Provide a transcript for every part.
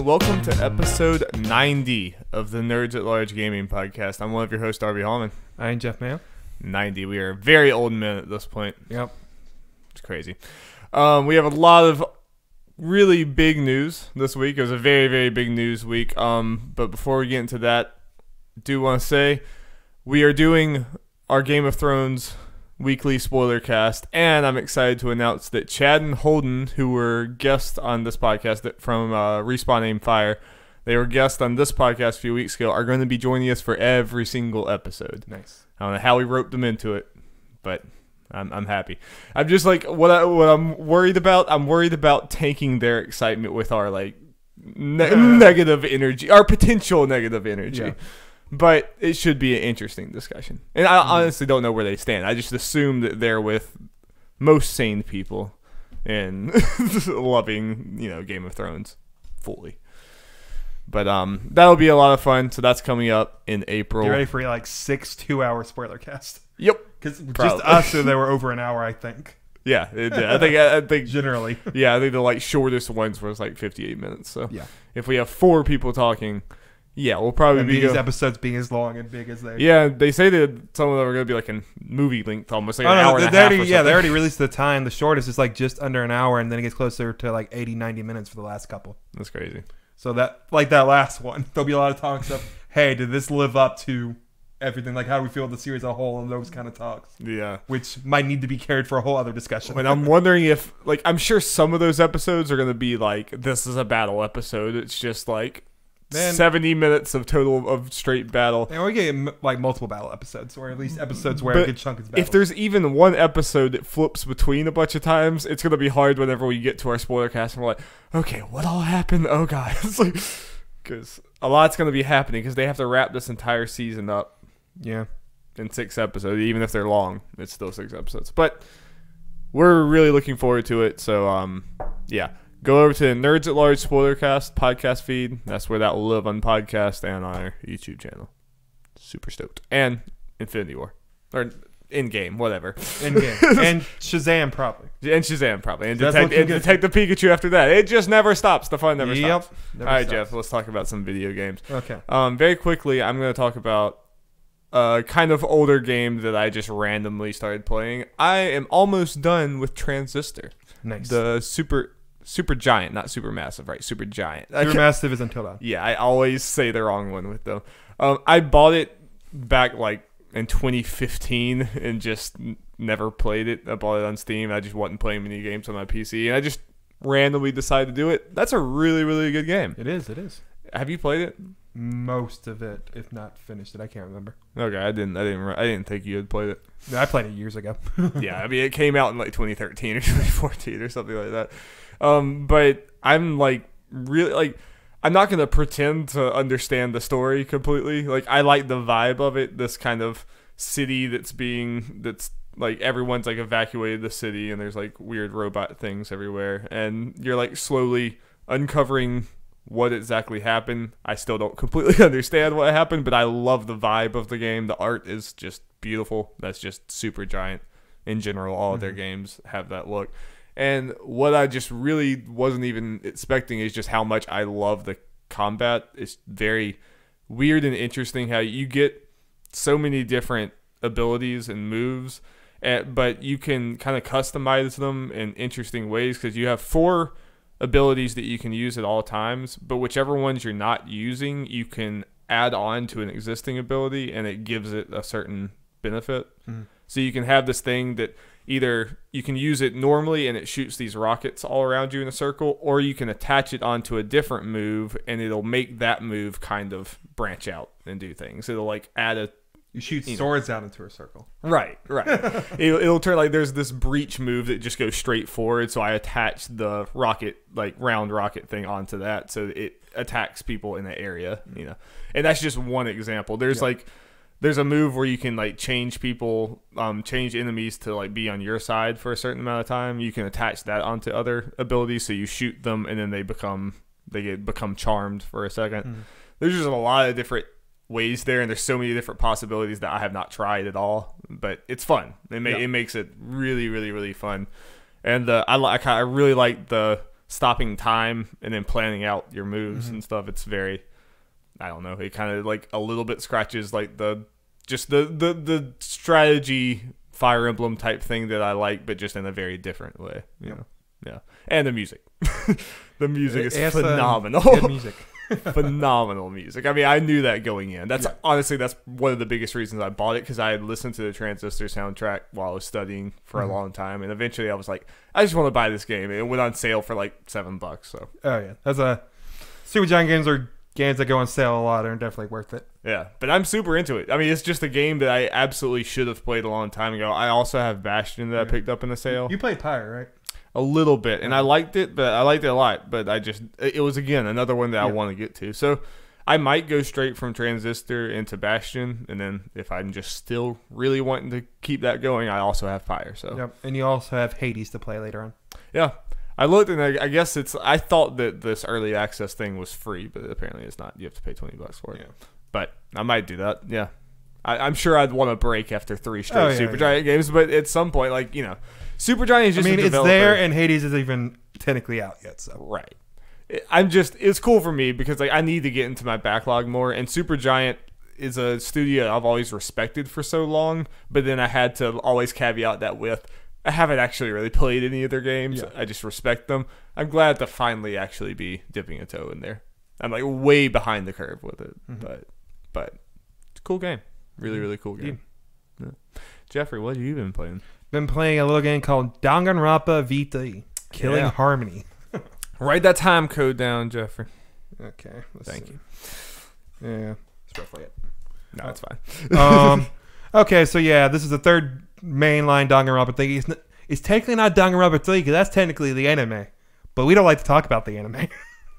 and welcome to episode 90 of the Nerds at Large Gaming Podcast. I'm one of your hosts, Darby Hallman. I'm Jeff Mayo. 90. We are very old men at this point. Yep. It's crazy. We have a lot of really big news this week. It was a very, very big news week. But before we get into that, I do want to say we are doing our Game of Thrones weekly spoiler cast, and I'm excited to announce that Chad and Holden, who were guests on this podcast from Respawn Aim Fire, they were guests on this podcast a few weeks ago, are going to be joining us for every single episode. Nice. I don't know how we roped them into it, but I'm happy. I'm just like what I'm worried about. I'm worried about taking their excitement with our like negative energy, our potential negative energy. Yeah. But it should be an interesting discussion. And I honestly don't know where they stand. I just assume that they're with most sane people and loving, Game of Thrones fully. But that'll be a lot of fun. So that's coming up in April. Get ready for like 6 2-hour spoiler cast. Yep. Because just us, so they were over an hour, I think. Yeah, I think generally. Yeah, I think the like shortest ones was like 58 minutes. So yeah, if we have 4 people talking. Yeah, we'll probably be these episodes being as long and big as they. Yeah, they say that some of them are going to be like in movie length, almost like an hour and a half. They already released the time. The shortest is like just under an hour, and then it gets closer to like 80, 90 minutes for the last couple. That's crazy. So that last one, there'll be a lot of talks of, hey, did this live up to everything? Like, how do we feel the series as a whole, and those kind of talks. Yeah, which might need to be carried for a whole other discussion. And I'm wondering if, like, I'm sure some of those episodes are going to be like, this is a battle episode. It's just like. 70 minutes of total of straight battle. And we get like multiple battle episodes, or at least episodes where a good chunk is battle. If there's even one episode that flips between a bunch of times, it's going to be hard whenever we get to our spoiler cast and we're like, okay, what all happened? Oh, God. Because a lot's going to be happening because they have to wrap this entire season up. Yeah. In 6 episodes. Even if they're long, it's still 6 episodes. But we're really looking forward to it. So, yeah. Go over to the Nerds at Large Spoilercast podcast feed. That's where that will live on podcast and on our YouTube channel. Super stoked. And Infinity War. Or in-game, whatever. In-game. And Shazam, probably. And Shazam, probably. And Detective Pikachu after that. It just never stops. The fun never stops. All right, Jeff, let's talk about some video games. Okay. Very quickly, I'm going to talk about a kind of older game that I just randomly started playing. I am almost done with Transistor. Nice. The Super giant, not super massive, right? Super giant. Super massive is Until Dawn. Yeah, I always say the wrong one with them. I bought it back like in 2015 and just never played it. I bought it on Steam. I just wasn't playing many games on my PC, and I just randomly decided to do it. That's a really, really good game. It is. Have you played it? Most of it, if not finished it. I can't remember. Okay, I didn't think you had played it. No, I played it years ago. Yeah, I mean it came out in like 2013 or 2014 or something like that. But I'm like really like I'm not gonna pretend to understand the story completely. Like I like the vibe of it. This kind of city that's like everyone's like evacuated the city and there's like weird robot things everywhere and you're like slowly uncovering what exactly happened. I still don't completely understand what happened, but I love the vibe of the game. The art is just beautiful. That's just Super Giant in general. All of their games have that look. And what I just really wasn't even expecting is just how much I love the combat. It's very weird and interesting how you get so many different abilities and moves, but you can kind of customize them in interesting ways because you have 4 abilities that you can use at all times, but whichever ones you're not using, you can add on to an existing ability and it gives it a certain benefit. So you can have this thing that either you can use it normally and it shoots these rockets all around you in a circle, or you can attach it onto a different move and it'll make that move kind of branch out and do things. It'll like add you shoot swords out into a circle. Right. It'll turn like there's this breach move that just goes straight forward. So I attach the rocket, like round rocket thing onto that. So it attacks people in that area, and that's just one example. There's there's a move where you can like change people, change enemies to like be on your side for a certain amount of time. You can attach that onto other abilities. So you shoot them and then they become charmed for a second. There's just a lot of different ways there, and there's so many different possibilities that I have not tried at all, but it's fun. It makes it really, really, really fun. And I really like the stopping time and then planning out your moves and stuff. It's very, I don't know. It kind of like a little bit scratches like the strategy Fire Emblem type thing that I like, but just in a very different way. You know? Yeah. And the music. The music is phenomenal. Good music. Phenomenal music. I mean, I knew that going in. That's honestly, that's one of the biggest reasons I bought it, because I had listened to the Transistor soundtrack while I was studying for a long time, and eventually I was like, I just want to buy this game. It went on sale for like $7. So that's a Supergiant games are games that go on sale a lot and are definitely worth it. Yeah, but I'm super into it. I mean, it's just a game that I absolutely should have played a long time ago. I also have Bastion that I picked up in the sale. You played Pyre, right? A little bit, and I liked it, but I liked it a lot. But it was again another one that I want to get to. So I might go straight from Transistor into Bastion, and then if I'm just still really wanting to keep that going, I also have Fire. So and you also have Hades to play later on. Yeah. I looked, and I guess I thought that this early access thing was free, but apparently it's not. You have to pay $20 for it. Yeah. But I might do that. Yeah. I'm sure I'd want to break after 3 straight Supergiant games, but at some point, like, you know, Supergiant is just a developer. It's there, and Hades isn't even technically out yet. So right. It's cool for me because like I need to get into my backlog more, and Supergiant is a studio I've always respected for so long, but then I had to always caveat that with, I haven't actually really played any of their games. Yeah. I just respect them. I'm glad to finally actually be dipping a toe in there. I'm like way behind the curve with it, but it's a cool game. Really, really cool game. Yeah. Jeffrey, what have you been playing? Been playing a little game called Daganronpa V3 Killing Harmony. Write that time code down, Jeffrey. Okay. Thank you. Yeah, that's roughly it. No, it's fine. Okay, so yeah, this is the third mainline Danganronpa thing. It's technically not Danganronpa 3 because that's technically the anime, but we don't like to talk about the anime.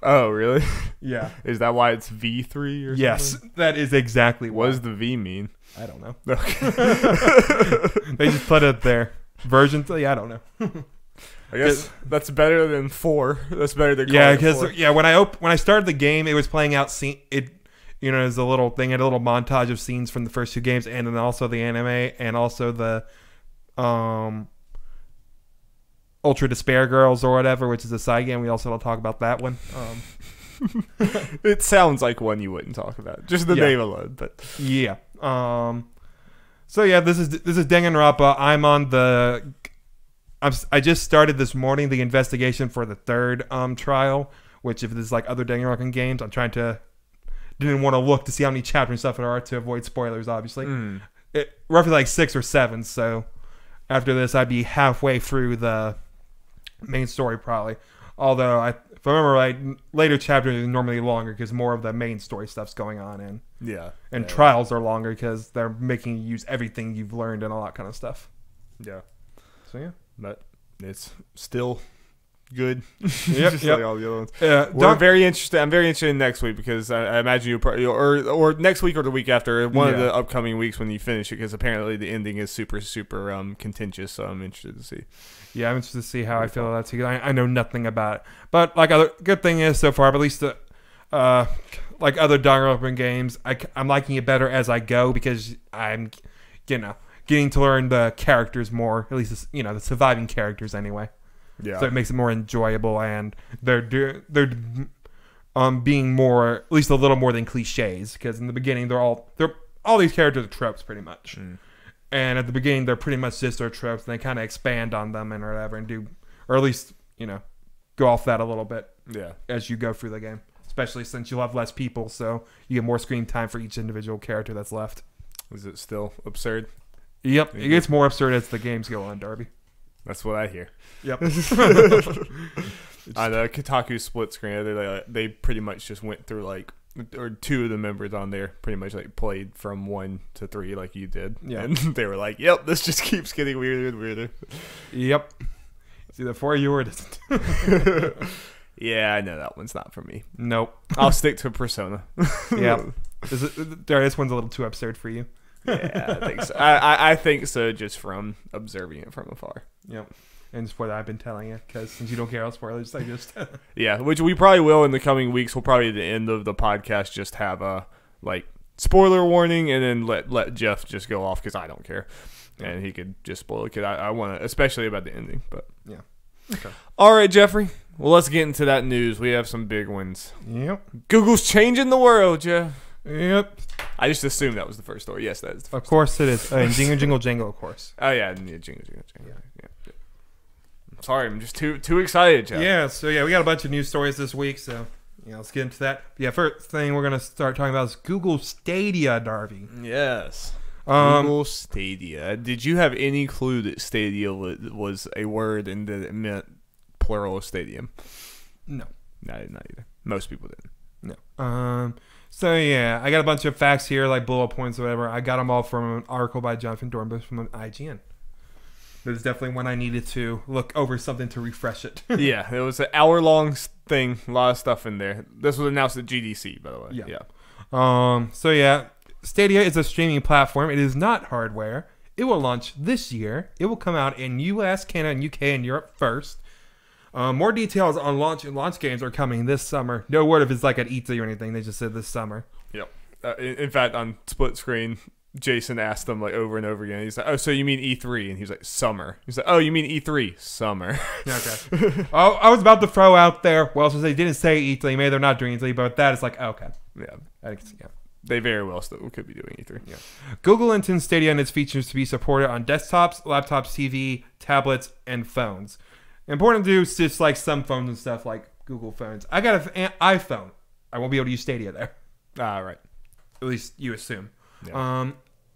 Oh, really? Yeah. Is that why it's V3 or something? Yes, that is exactly what does the V mean? I don't know. Okay. They just put it there. Version 3? I don't know. I guess that's better than 4. That's better than because when I started the game, it was playing out as a little thing, a little montage of scenes from the first 2 games, and then also the anime, and also the Ultra Despair Girls or whatever, which is a side game. We also don't talk about that one. It sounds like one you wouldn't talk about, just the name alone. But yeah. So yeah, this is Danganronpa. I just started this morning the investigation for the 3rd trial, which if there's like other Danganronpa games, I'm trying to didn't want to look to see how many chapters and stuff there are to avoid spoilers, obviously. Roughly like 6 or 7, so after this I'd be halfway through the main story probably. Although if I remember right, later chapters are normally longer because more of the main story stuff's going on and trials are longer because they're making you use everything you've learned and all that kind of stuff. Yeah. So yeah. But it's still good. Yep. Like all the other ones. We're very interested. I'm very interested in next week because I imagine you probably or next week or the week after, one of the upcoming weeks when you finish it, because apparently the ending is super contentious. So I'm interested to see. Yeah, I'm interested to see how I feel about that too. I know nothing about it, but like good thing is so far, at least like other Danganronpa games, I'm liking it better as I go because I'm getting to learn the characters more, at least the surviving characters anyway. Yeah. So it makes it more enjoyable, and they're being more, at least a little more than cliches, because in the beginning all these characters are tropes pretty much. And at the beginning they're pretty much just their tropes, and they kind of expand on them and whatever and do, or at least go off that a little bit as you go through the game, especially since you'll have less people, so you get more screen time for each individual character that's left. Is it still absurd? Yep, it gets more absurd as the games go on, Darby. That's what I hear. Yep. On the Kotaku split screen, they pretty much just went through or 2 of the members on there pretty much played from 1 to 3 like you did. Yeah. And they were like, yep, this just keeps getting weirder and weirder. Yep. It's either for you or it isn't. Yeah, I know that one's not for me. Nope. I'll stick to Persona. Yeah. This one's a little too absurd for you. Yeah, I think so. I think so, just from observing it from afar. Yep. And it's what I've been telling you, because since you don't care about spoilers, I just... Yeah, which we probably will in the coming weeks. We'll probably at the end of the podcast just have a spoiler warning, and then let Jeff just go off because I don't care, and he could just spoil it because I want to, especially about the ending. But yeah. Okay. All right, Jeffrey. Well, let's get into that news. We have some big ones. Yep. Google's changing the world, Jeff. Yep. I just assumed that was the first story. Yes, that is the first. Of course it is. And jingle, jingle, jingle, of course. Oh, yeah. Jingle. Yeah. I'm sorry. I'm just too excited, Jeff. Yeah, so we got a bunch of news stories this week, so let's get into that. Yeah, first thing we're going to start talking about is Google Stadia, Darby. Yes. Google Stadia. Did you have any clue that Stadia was a word and that it meant plural of stadium? No. No, not either. Most people didn't. No. So yeah, I got a bunch of facts here, like bullet points or whatever. I got them all from an article by Jonathan Dornbush from IGN. There's definitely when I needed to look over something to refresh it. Yeah, it was an hour-long thing. A lot of stuff in there. This was announced at GDC, by the way. Yeah. So yeah, Stadia is a streaming platform. It is not hardware. It will launch this year. It will come out in US, Canada, and UK, and Europe first. More details on launch games are coming this summer. No word if it's like at E3 or anything. They just said this summer. Yep. In fact, on split screen, Jason asked them like over and over again. He's like, "Oh, so you mean E3?" And he's like, "Summer." He's like, "Oh, you mean E3? Summer." Okay. I was about to throw out there. Well, since they didn't say E3, maybe they're not doing E3, but that is like okay. Yeah. They very well still could be doing E3. Yeah. Google intends Stadia and its features to be supported on desktops, laptops, TV, tablets, and phones. Important to do is just like some phones and stuff like Google phones. I got an iPhone. I won't be able to use Stadia there. Right. At least you assume. Yeah.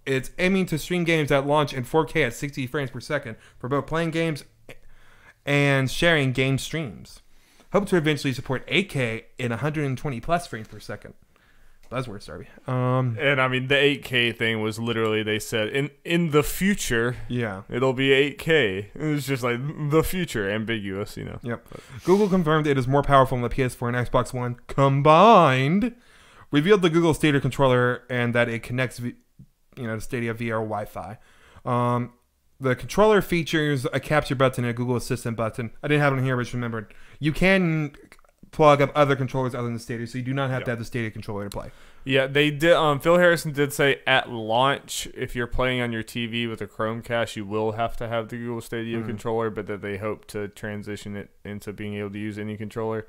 It's aiming to stream games that launch in 4K at 60 frames per second for both playing games and sharing game streams. Hope to eventually support 8K in 120 plus frames per second. Buzzwords, Darby. And I mean, the 8K thing was literally, they said, in the future, it'll be 8K. It was just like the future, ambiguous, Yep. But Google confirmed it is more powerful than the PS4 and Xbox One combined. Revealed the Google Stadia controller and that it connects, to Stadia via Wi-Fi. The controller features a capture button and a Google Assistant button. I didn't have it in here, but just remembered you can plug up other controllers other than the Stadia, so you do not have to have the Stadia controller to play. Yeah, they did. Phil Harrison did say at launch, if you're playing on your TV with a Chromecast, you will have to have the Google Stadia controller, but that they hope to transition it into being able to use any controller.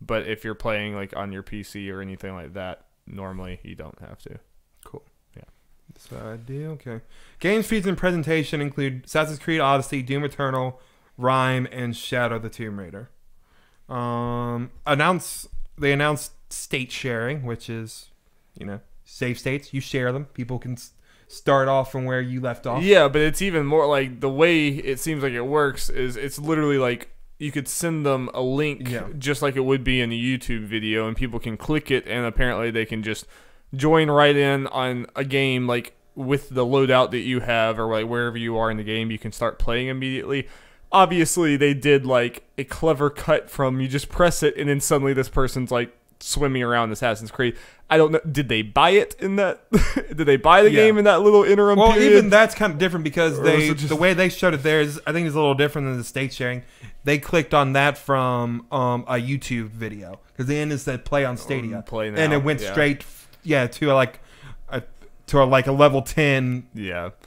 But if you're playing like on your PC or anything like that, normally you don't have to. Cool. Yeah. So idea. Okay. Games features and presentation include Assassin's Creed Odyssey, Doom Eternal, Rime, and Shadow the Tomb Raider. They announced state sharing, which is, save states. You share them. People can start off from where you left off. Yeah, but it's even more like the way it seems like it works is it's literally like you could send them a link just like it would be in a YouTube video, and people can click it, and apparently they can just join right in on a game like with the loadout that you have or like wherever you are in the game. You can start playing immediately. Obviously, they did like a clever cut from you just press it and then suddenly this person's like swimming around Assassin's Creed. I don't know. Did they buy it in that? Did they buy the game in that little interim period? Well, even that's kind of different because the way they showed it there is, I think, is a little different than the state sharing. They clicked on that from a YouTube video because the end is said play on Stadia, and it went straight to a level 10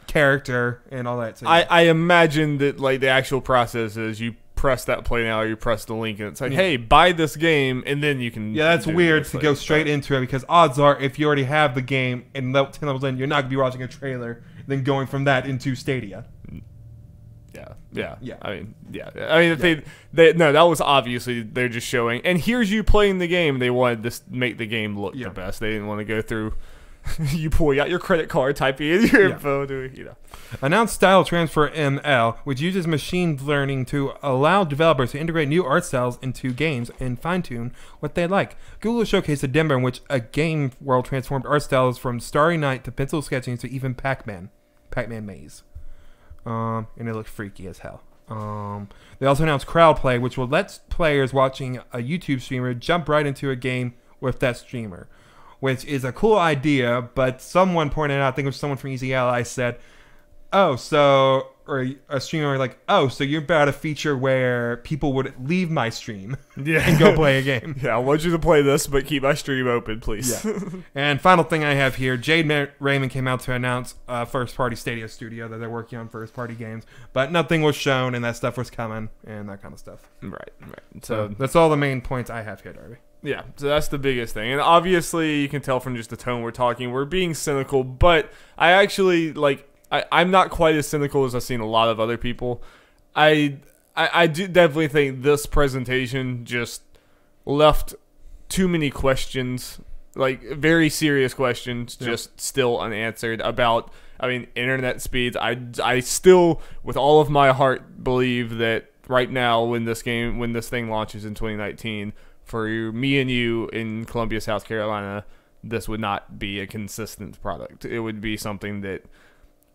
character and all that. So, I imagine that like the actual process is you press that play now or you press the link and it's like, hey, buy this game, and then you can that's weird to go straight into it because odds are if you already have the game and level 10 levels in, you're not going to be watching a trailer then going from that into Stadia. I mean, that was obviously they're just showing, and here's you playing the game. They wanted to make the game look the best. They didn't want to go through you pull out your credit card, type in your info, Announced Style Transfer ML, which uses machine learning to allow developers to integrate new art styles into games and fine-tune what they like. Google showcased a demo in which a game world transformed art styles from Starry Night to pencil sketching to even Pac-Man Maze. And it looked freaky as hell. They also announced Crowd Play, which will let players watching a YouTube streamer jump right into a game with that streamer, which is a cool idea, but someone pointed out, I think it was someone from Easy Ally, said, oh, so or a streamer like, oh, so you're about a feature where people would leave my stream Yeah. and go play a game. Yeah, I want you to play this, but keep my stream open, please. Yeah. And final thing I have here, Jade Raymond came out to announce a first-party Stadia studio that they're working on first-party games, but nothing was shown, and that stuff was coming, and that kind of stuff. Right. So that's all the main points I have here, Darby. Yeah, so that's the biggest thing. And obviously, you can tell from just the tone we're talking, we're being cynical, but I actually, I'm not quite as cynical as I've seen a lot of other people. I do definitely think this presentation just left too many questions, very serious questions, just still unanswered about, internet speeds. I still, with all of my heart, believe that right now, when this thing launches in 2019, for me and you in Columbia, South Carolina, this would not be a consistent product. It would be something that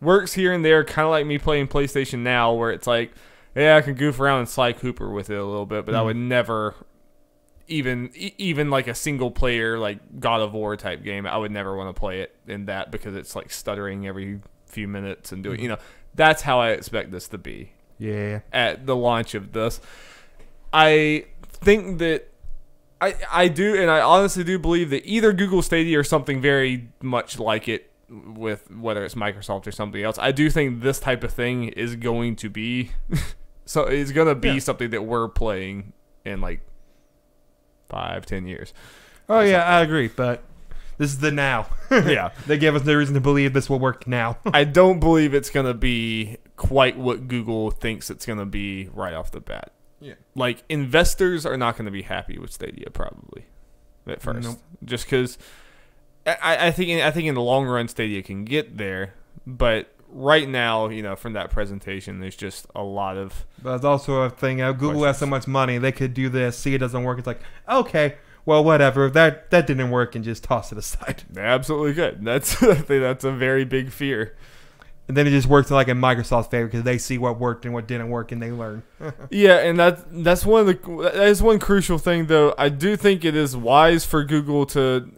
works here and there, kind of like me playing PlayStation Now, where it's like, yeah, I can goof around and Sly Cooper with it a little bit, but I would never, even like a single player, like God of War type game, I would never want to play it in that because it's like stuttering every few minutes and doing, that's how I expect this to be. Yeah. At the launch of this. I think that I do, and I honestly do believe that either Google Stadia or something very much like it, with whether it's Microsoft or something else, I do think this type of thing is going to be so it's going to be something that we're playing in 5-10 years. Oh yeah, I agree, but this is the now. Yeah. They gave us no reason to believe this will work now. I don't believe it's going to be quite what Google thinks it's going to be right off the bat. Yeah. Investors are not going to be happy with Stadia probably at first. Nope. Just because I think in the long run Stadia can get there, but right now, from that presentation, there's just a lot of. But it's also a thing. Google has so much money, they could do this. See, it doesn't work. It's like, okay, well, whatever. That didn't work, and just toss it aside. They absolutely could. I think that's a very big fear. And then it just works in Microsoft's favor because they see what worked and what didn't work, and they learn. Yeah, and that is one crucial thing, though. I do think it is wise for Google to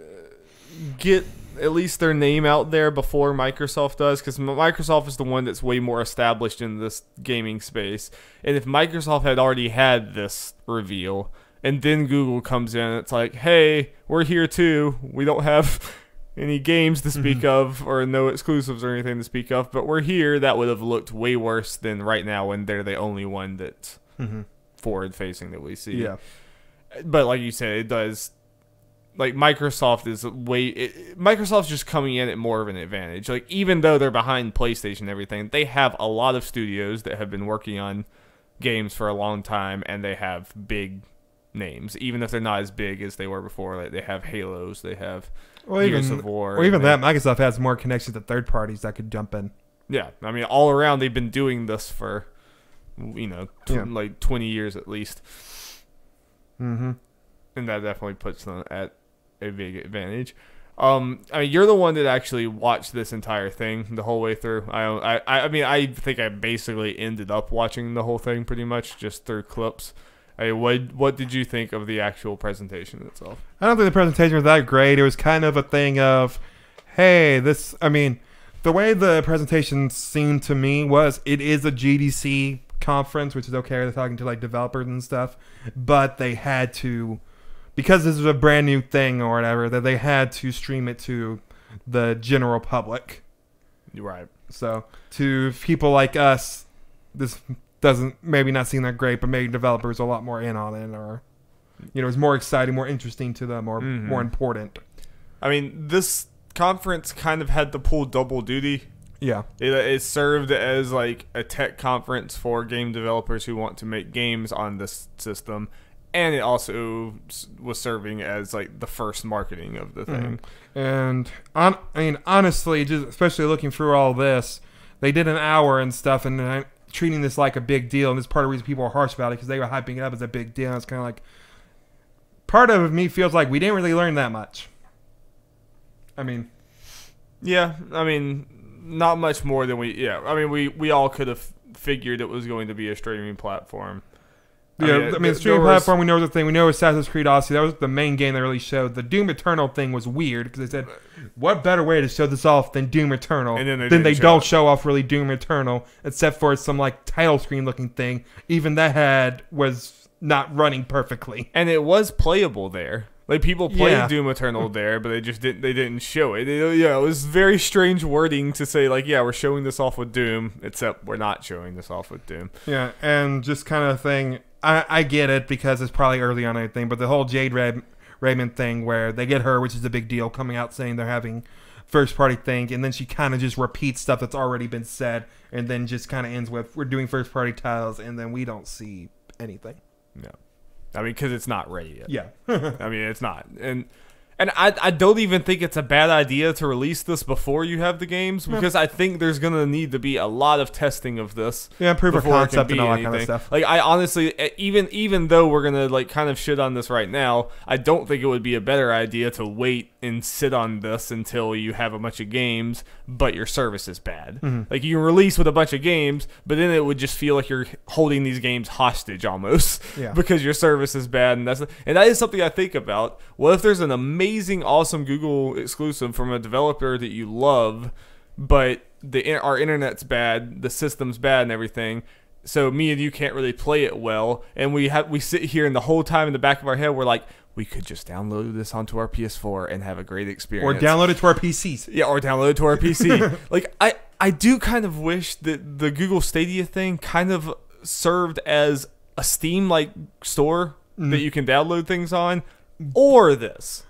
get at least their name out there before Microsoft does, because Microsoft is the one that's way more established in this gaming space. And if Microsoft had already had this reveal, and then Google comes in, it's like, hey, we're here too. We don't have any games to speak of or no exclusives or anything to speak of, but we're here. That would have looked way worse than right now when they're the only one that's forward-facing that we see. Yeah. But like you said, it does. Microsoft is Microsoft's just coming in at more of an advantage. Even though they're behind PlayStation and everything, they have a lot of studios that have been working on games for a long time, and they have big names, even if they're not as big as they were before. They have Halos, they have Gears of War. Or even that, Microsoft has more connections to third parties that could jump in. Yeah, all around, they've been doing this for, 20 years at least. Mm-hmm. And that definitely puts them at a big advantage. You're the one that actually watched this entire thing the whole way through. I think I basically ended up watching the whole thing pretty much just through clips. What did you think of the actual presentation itself? I don't think the presentation was that great. It was kind of a thing of, hey, the way the presentation seemed to me was it is a GDC conference, which is okay. They're talking to developers and stuff, but they had to, because this is a brand new thing or whatever, that they had to stream it to the general public. Right. So to people like us, this doesn't maybe not seem that great, but maybe developers are a lot more in on it, or it's more exciting, more interesting to them, or more important. This conference kind of had to pull double duty. Yeah. It served as a tech conference for game developers who want to make games on this system, and it also was serving as the first marketing of the thing. And honestly, just especially looking through all this, they did an hour and stuff, and treating this like a big deal, and this part of the reason people are harsh about it, because they were hyping it up as a big deal. And it's kind of part of me feels like we didn't really learn that much. Yeah, not much more than we all could have figured it was going to be a streaming platform. Yeah, I mean, streaming platform, we know was the thing. We know Assassin's Creed Odyssey. That was the main game they really showed. The Doom Eternal thing was weird because they said, what better way to show this off than Doom Eternal? And then they don't show off really Doom Eternal, except for some like title screen looking thing. Even that was not running perfectly. And it was playable there. Like, people played Doom Eternal there, but they didn't show it. It was very strange wording to say, like, yeah, we're showing this off with Doom, except we're not showing this off with Doom. Yeah, and just kind of thing, I get it because it's probably early on anything, but the whole Jade Raymond thing where they get her, which is a big deal, coming out saying they're having first-party thing, and then she kind of just repeats stuff that's already been said, and then just kind of ends with, we're doing first-party titles, and then we don't see anything. Yeah. I mean, because it's not ready yet. Yeah. I mean, it's not. And I don't even think it's a bad idea to release this before you have the games, because I think there's going to need to be a lot of testing of this. Yeah, proof of concept and all that kind of stuff. Like, I honestly, even though we're going to, like, kind of shit on this right now, I don't think it would be a better idea to wait and sit on this until you have a bunch of games, but your service is bad. Like, you can release with a bunch of games, but then it would just feel like you're holding these games hostage almost, because your service is bad. And that is something I think about. What if there's an amazing, awesome Google exclusive from a developer that you love, but our internet's bad, the system's bad, and everything? So me and you can't really play it well, and we sit here, and the whole time in the back of our head we're like, we could just download this onto our PS4 and have a great experience. Or download it to our PCs. Yeah, or download it to our PC. Like, I do kind of wish that the Google Stadia thing kind of served as a Steam-like store that you can download things on, or this.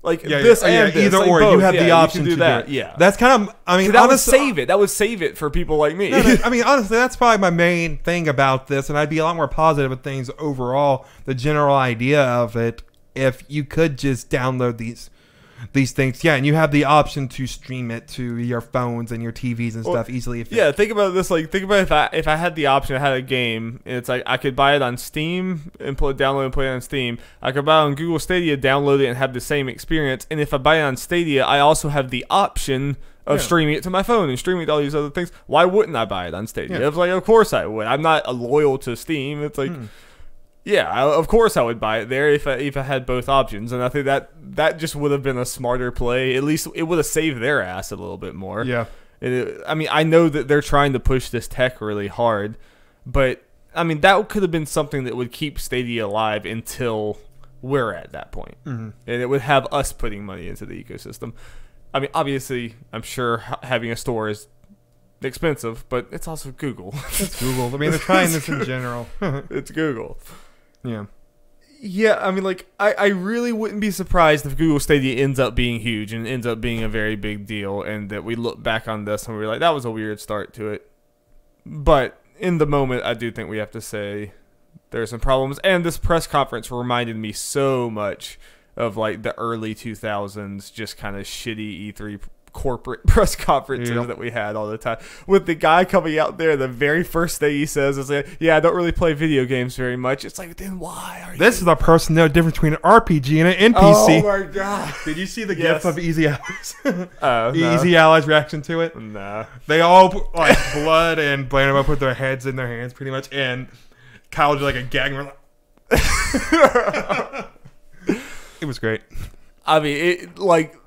Like, this and this. Either like or. both. You have the option to do that. Yeah. That's kind of, I mean, that would save it. That would save it for people like me. I mean, honestly, that's probably my main thing about this, and I'd be a lot more positive with things overall, the general idea of it, if you could just download these things, and you have the option to stream it to your phones and your TVs and stuff easily. Think about this. Like, think about if I had the option, I had a game, and it's like I could buy it on Steam and download and play it on Steam. I could buy it on Google Stadia, download it, and have the same experience. And if I buy it on Stadia, I also have the option of streaming it to my phone and streaming it to all these other things. Why wouldn't I buy it on Stadia? It's like, of course I would. I'm not loyal to Steam. It's like. Yeah, of course I would buy it there if I had both options, and I think that just would have been a smarter play. At least it would have saved their ass a little bit more. Yeah. I mean, I know that they're trying to push this tech really hard, but I mean, that could have been something that would keep Stadia alive until we're at that point, and it would have us putting money into the ecosystem. I mean, obviously, I'm sure having a store is expensive, but it's also Google. It's Google. I mean, they're trying this in general. It's Google. Yeah. Yeah, I mean, like, I really wouldn't be surprised if Google Stadia ends up being huge and ends up being a very big deal, and that we look back on this and we're like, that was a weird start to it. But in the moment, I do think we have to say there's some problems. And this press conference reminded me so much of, like, the early 2000s, just kind of shitty E3 corporate press conferences that we had all the time, with the guy coming out there, the very first thing he says is like, I don't really play video games very much. It's like, then why are you? This is the person know the difference between an RPG and an NPC. Oh my god. Did you see the gif of Easy Allies? No. Easy Allies reaction to it? Nah. They all put, like, blood and Blandema put their heads in their hands pretty much, and Kyle did like a gag and we're like it was great. I mean,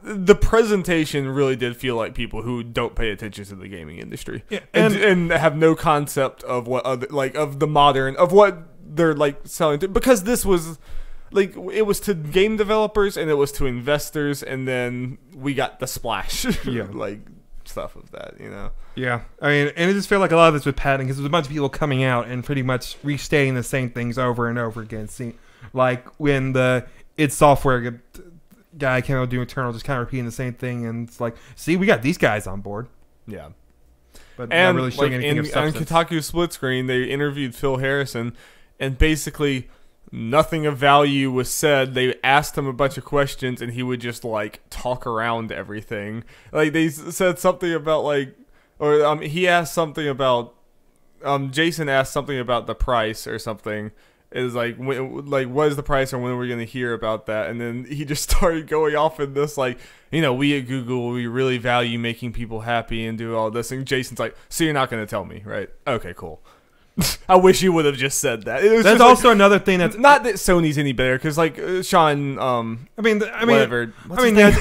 the presentation really did feel like people who don't pay attention to the gaming industry, and have no concept of what of what they're like selling to, because this was like, it was to game developers and it was to investors, and then we got the splash, like stuff of that, Yeah, I mean, and it just felt like a lot of this was padding because there's a bunch of people coming out and pretty much restating the same things over and over again. See, like when the id Software guy came out with Doom Eternal, just kind of repeating the same thing, and it's like, see, we got these guys on board. Yeah. But and not really showing anything of substance. On Kotaku Split Screen, they interviewed Phil Harrison, and basically nothing of value was said. They asked him a bunch of questions, and he would just, like, talk around everything. Like, they said something about, like, or he asked something about, Jason asked something about the price or something. Is like, what is the price, or when are we going to hear about that? And then he just started going off in this, like, we at Google, we really value making people happy and do all this. And Jason's like, so you're not going to tell me, right? Okay, cool. I wish you would have just said that. It was That's just also another thing that's not that Sony's any better, because like Sean, whatever. What's his name?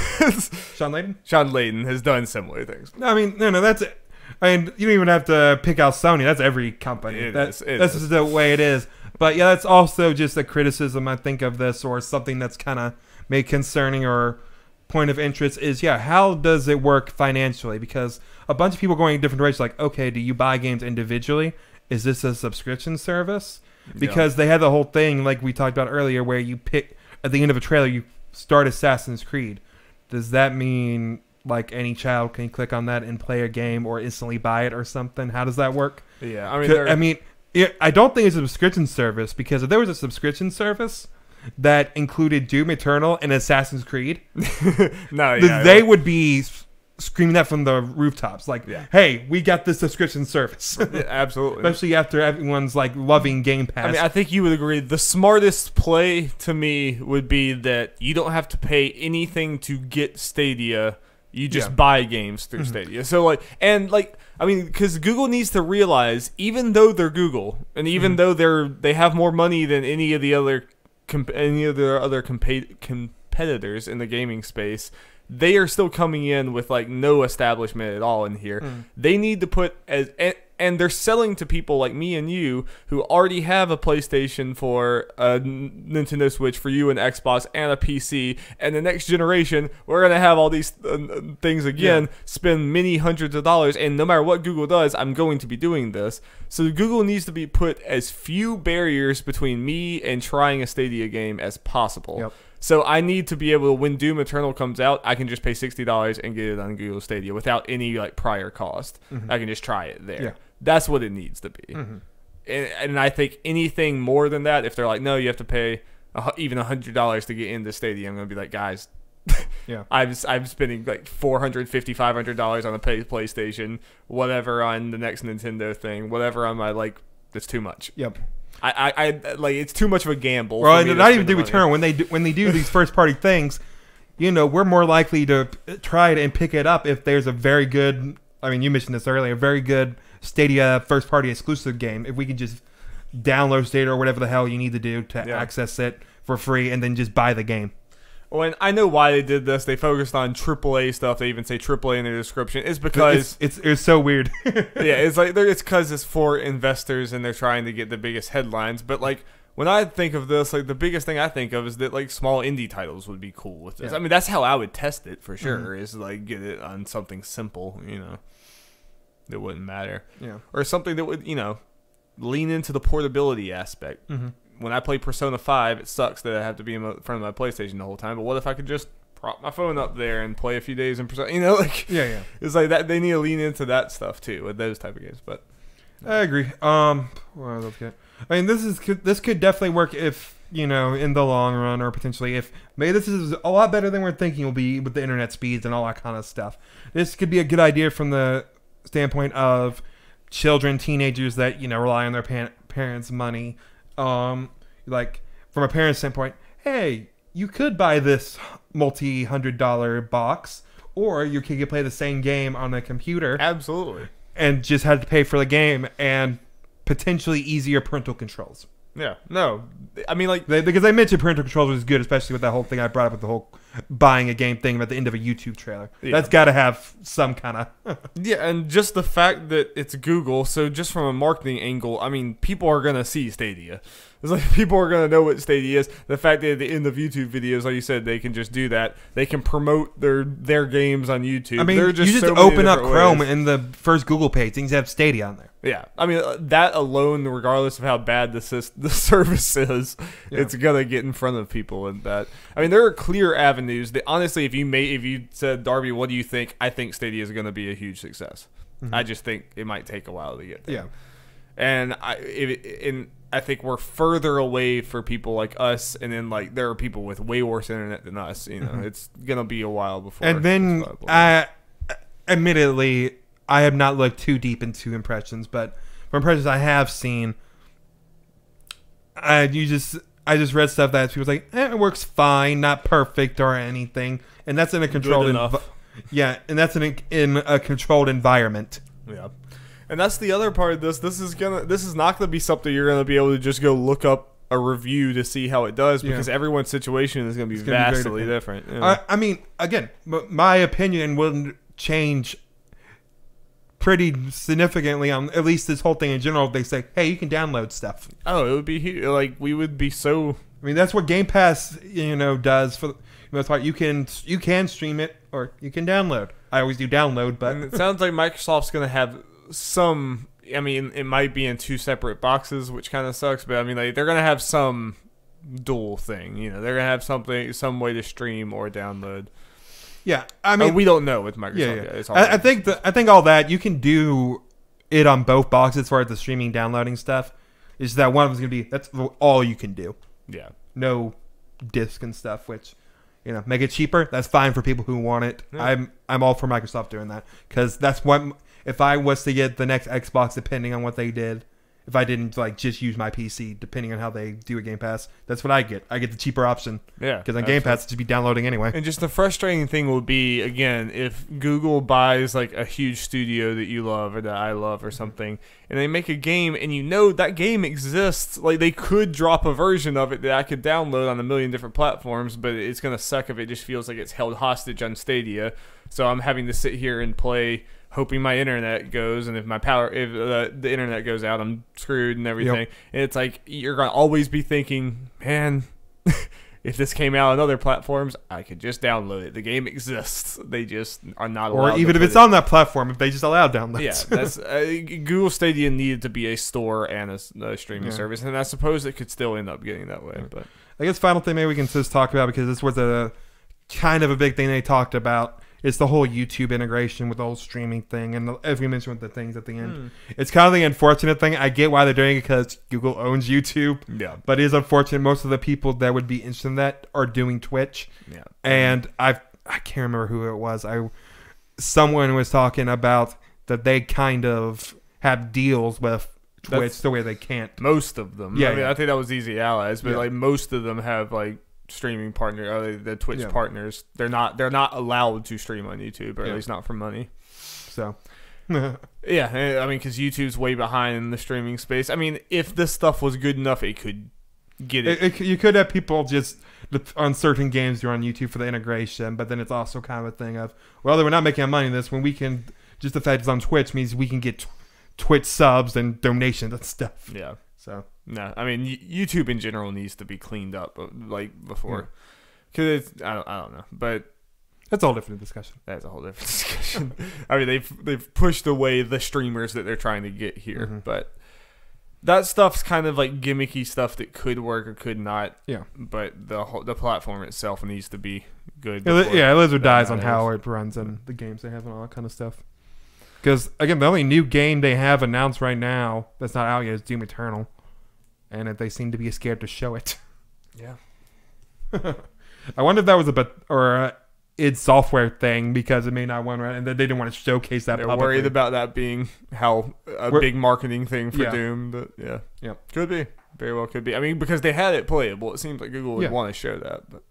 Sean Layden. Sean Layden has done similar things. No, that's it. I mean, you don't even have to pick out Sony. That's every company. That's just the way it is. But yeah, that's also just a criticism I think of this, or something that's kind of made concerning or point of interest is, how does it work financially? Because a bunch of people going in different directions, like, okay, do you buy games individually? Is this a subscription service? Because they had the whole thing, like we talked about earlier, where you pick, at the end of a trailer, you start Assassin's Creed. Does that mean, like, any child can click on that and play a game or instantly buy it or something? How does that work? Yeah, I don't think it's a subscription service, because if there was a subscription service that included Doom Eternal and Assassin's Creed, they would be screaming that from the rooftops, like, hey, we got this subscription service. Yeah, absolutely. Especially after everyone's like loving Game Pass. I mean, I think you would agree the smartest play to me would be that you don't have to pay anything to get Stadia. You just buy games through Stadia. So because Google needs to realize, even though they're Google, and even though they have more money than any of the other competitors in the gaming space, they are still coming in with like no establishment at all in here. They need to put and they're selling to people like me and you who already have a PlayStation 4, a Nintendo Switch for you, an Xbox, and a PC. And the next generation, we're going to have all these things again, spend many hundreds of dollars. And no matter what Google does, I'm going to be doing this. So Google needs to be put as few barriers between me and trying a Stadia game as possible. Yep. So I need to be able to, when Doom Eternal comes out, I can just pay $60 and get it on Google Stadia without any like prior cost. I can just try it there. Yeah. That's what it needs to be. And I think anything more than that, if they're like, no, you have to pay even $100 to get into Stadia, I'm going to be like, guys, I'm spending like $450, $500 on a PlayStation, whatever on the next Nintendo thing, whatever on my, like, that's too much. Yep. I like, it's too much of a gamble. Well, not even Doom Eternal. When they do these first party things, we're more likely to try it and pick it up if there's a very good. I mean, you mentioned this earlier. A very good Stadia first party exclusive game. If we can just download Stadia or whatever the hell you need to do to access it for free, and then just buy the game. Well, and I know why they did this. They focused on AAA stuff. They even say AAA in their description. It's because it's so weird. It's like it's because it's for investors and they're trying to get the biggest headlines. But like when I think of this, like the biggest thing I think of is that like small indie titles would be cool with this. I mean, that's how I would test it for sure. Is like get it on something simple, that wouldn't matter. Yeah, or something that would lean into the portability aspect. When I play Persona 5, it sucks that I have to be in front of my PlayStation the whole time. But what if I could just prop my phone up there and play a few days in Persona? It's like that. They need to lean into that stuff too with those type of games. But I agree. Well, okay. I mean, this could definitely work if in the long run, or potentially if maybe this is a lot better than we're thinking will be with the internet speeds and all that kind of stuff. This could be a good idea from the standpoint of children, teenagers that rely on their parents' money. Like from a parent's standpoint, hey, you could buy this multi-$100 box, or your kid could play the same game on a computer. Absolutely. And just had to pay for the game and potentially easier parental controls. Yeah. No. I mean, like... because they mentioned parental controls was good, especially with that whole thing I brought up with the whole buying a game thing at the end of a YouTube trailer. Yeah. That's got to have some kind of... Yeah, and just the fact that it's Google, so just from a marketing angle, I mean, people are going to see Stadia. It's like people are going to know what Stadia is. The fact that at the end of YouTube videos, like you said, they can just do that. They can promote their games on YouTube. I mean, you just open up Chrome and the first Google page, things have Stadia on there. Yeah, I mean, that alone, regardless of how bad the service is, it's going to get in front of people. And that, I mean, there are clear avenues that, honestly, if you said, Darby, what do you think? I think Stadia is going to be a huge success. I just think it might take a while to get there. Yeah. And I think we're further away for people like us, and then like there are people with way worse internet than us. It's gonna be a while before. And then, admittedly, I have not looked too deep into impressions, but from impressions I have seen, I just read stuff that people's like, it works fine, not perfect or anything, and that's in a controlled enough. and that's in a controlled environment. Yeah. And that's the other part of this. This is not gonna be something you're gonna be able to just go look up a review to see how it does, because everyone's situation is gonna be vastly different. Yeah. I mean, again, my opinion wouldn't change pretty significantly on at least this whole thing in general. If they say, hey, you can download stuff. Oh, it would be like, we would be so. I mean, that's what Game Pass, does for the most part. You can stream it or you can download. I always do download, but and it sounds like Microsoft's gonna have some. I mean, it might be in 2 separate boxes, which kind of sucks. But I mean, like, they're gonna have some dual thing. They're gonna have some way to stream or download. Yeah, I mean, we don't know with Microsoft. Yeah. I think all that you can do it on both boxes as far as the streaming, downloading stuff. Is that one of them's gonna be that's all you can do. Yeah, no disc and stuff, which make it cheaper. That's fine for people who want it. Yeah. I'm all for Microsoft doing that, because that's what. If I was to get the next Xbox, depending on what they did, if I didn't just use my PC, depending on how they do a Game Pass, that's what I get. I get the cheaper option. Yeah. Because on Game Pass, it's just be downloading anyway. And just the frustrating thing will be, again, if Google buys a huge studio that you love or that I love or something, and they make a game, and that game exists, they could drop a version of it that I could download on a million different platforms, but it's going to suck if it just feels like it's held hostage on Stadia. So I'm having to sit here and play, hoping my internet goes, and if the internet goes out, I'm screwed and everything. Yep. And it's like, you're gonna always be thinking, man, if this came out on other platforms, I could just download it. The game exists. They just are not allowed. Or even if it's on that platform, if they just allow downloads. Yeah, that's Google Stadia needed to be a store and a streaming service, and I suppose it could still end up getting that way. But I guess final thing maybe we can just talk about, because this was a kind of a big thing they talked about. It's the whole YouTube integration with the whole streaming thing, and as we mentioned with the things at the end. It's kind of the unfortunate thing. I get why they're doing it, because Google owns YouTube. Yeah. But it is unfortunate. Most of the people that would be interested in that are doing Twitch. Yeah. And I can't remember who it was. Someone was talking about that they kind of have deals with Twitch the way they can't. Most of them. Yeah. I think that was Easy Allies, but most of them have streaming partner, the Twitch partners. They're not allowed to stream on YouTube, or at least not for money. So yeah, I mean, because YouTube's way behind in the streaming space. I mean, if this stuff was good enough, it could get it. You could have people just on certain games you're on YouTube for the integration, but then it's also kind of a thing of, well, we're not making money in this when we can. Just the fact it's on Twitch means we can get Twitch subs and donations and stuff. Yeah. So no, I mean, YouTube in general needs to be cleaned up before, because I don't know, but that's a whole different discussion. That's a whole different discussion. I mean, they've pushed away the streamers that they're trying to get here, but that stuff's kind of gimmicky stuff that could work or could not. Yeah, but the platform itself needs to be good. Yeah, it lives or dies on how it runs and the games they have and all that kind of stuff. Because again, the only new game they have announced right now that's not out yet is Doom Eternal. And they seem to be scared to show it. Yeah. I wonder if that was a id Software thing, because it may not want, and they didn't want to showcase that. They're publicly. worried about that being big marketing thing for Doom. But yeah, could be, very well could be. I mean, because they had it playable, it seems like Google would want to show that. But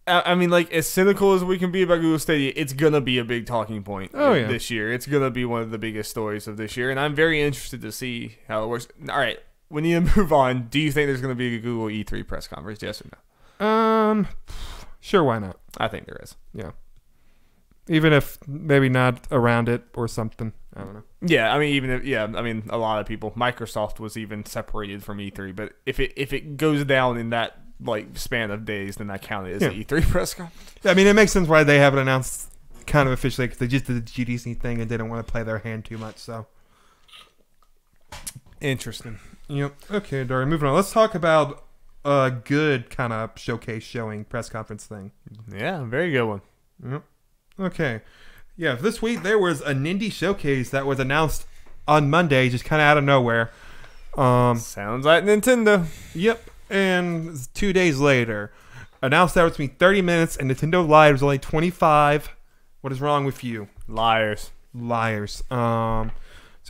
I mean, as cynical as we can be about Google Stadia, it's gonna be a big talking point this year. It's gonna be one of the biggest stories of this year, and I'm very interested to see how it works. All right. We need to move on. Do you think there's going to be a Google E3 press conference? Yes or no? Sure, why not? I think there is. Yeah. Even if maybe not around it or something. I don't know. Yeah, I mean, a lot of people. Microsoft was even separated from E3, but if it goes down in that span of days, then I count it as an E3 press conference. I mean, it makes sense why they haven't announced kind of officially, because they just did the GDC thing and didn't want to play their hand too much. So interesting. Yep. Okay, Dorian, moving on. Let's talk about a good kind of showcase showing press conference thing. Yeah, very good one. Yep. Okay. Yeah, this week there was a Nindies Showcase that was announced on Monday, just kind of out of nowhere. Sounds like Nintendo. Yep. And 2 days later, announced that it was going to be 30 minutes, and Nintendo Live was only 25. What is wrong with you? Liars. So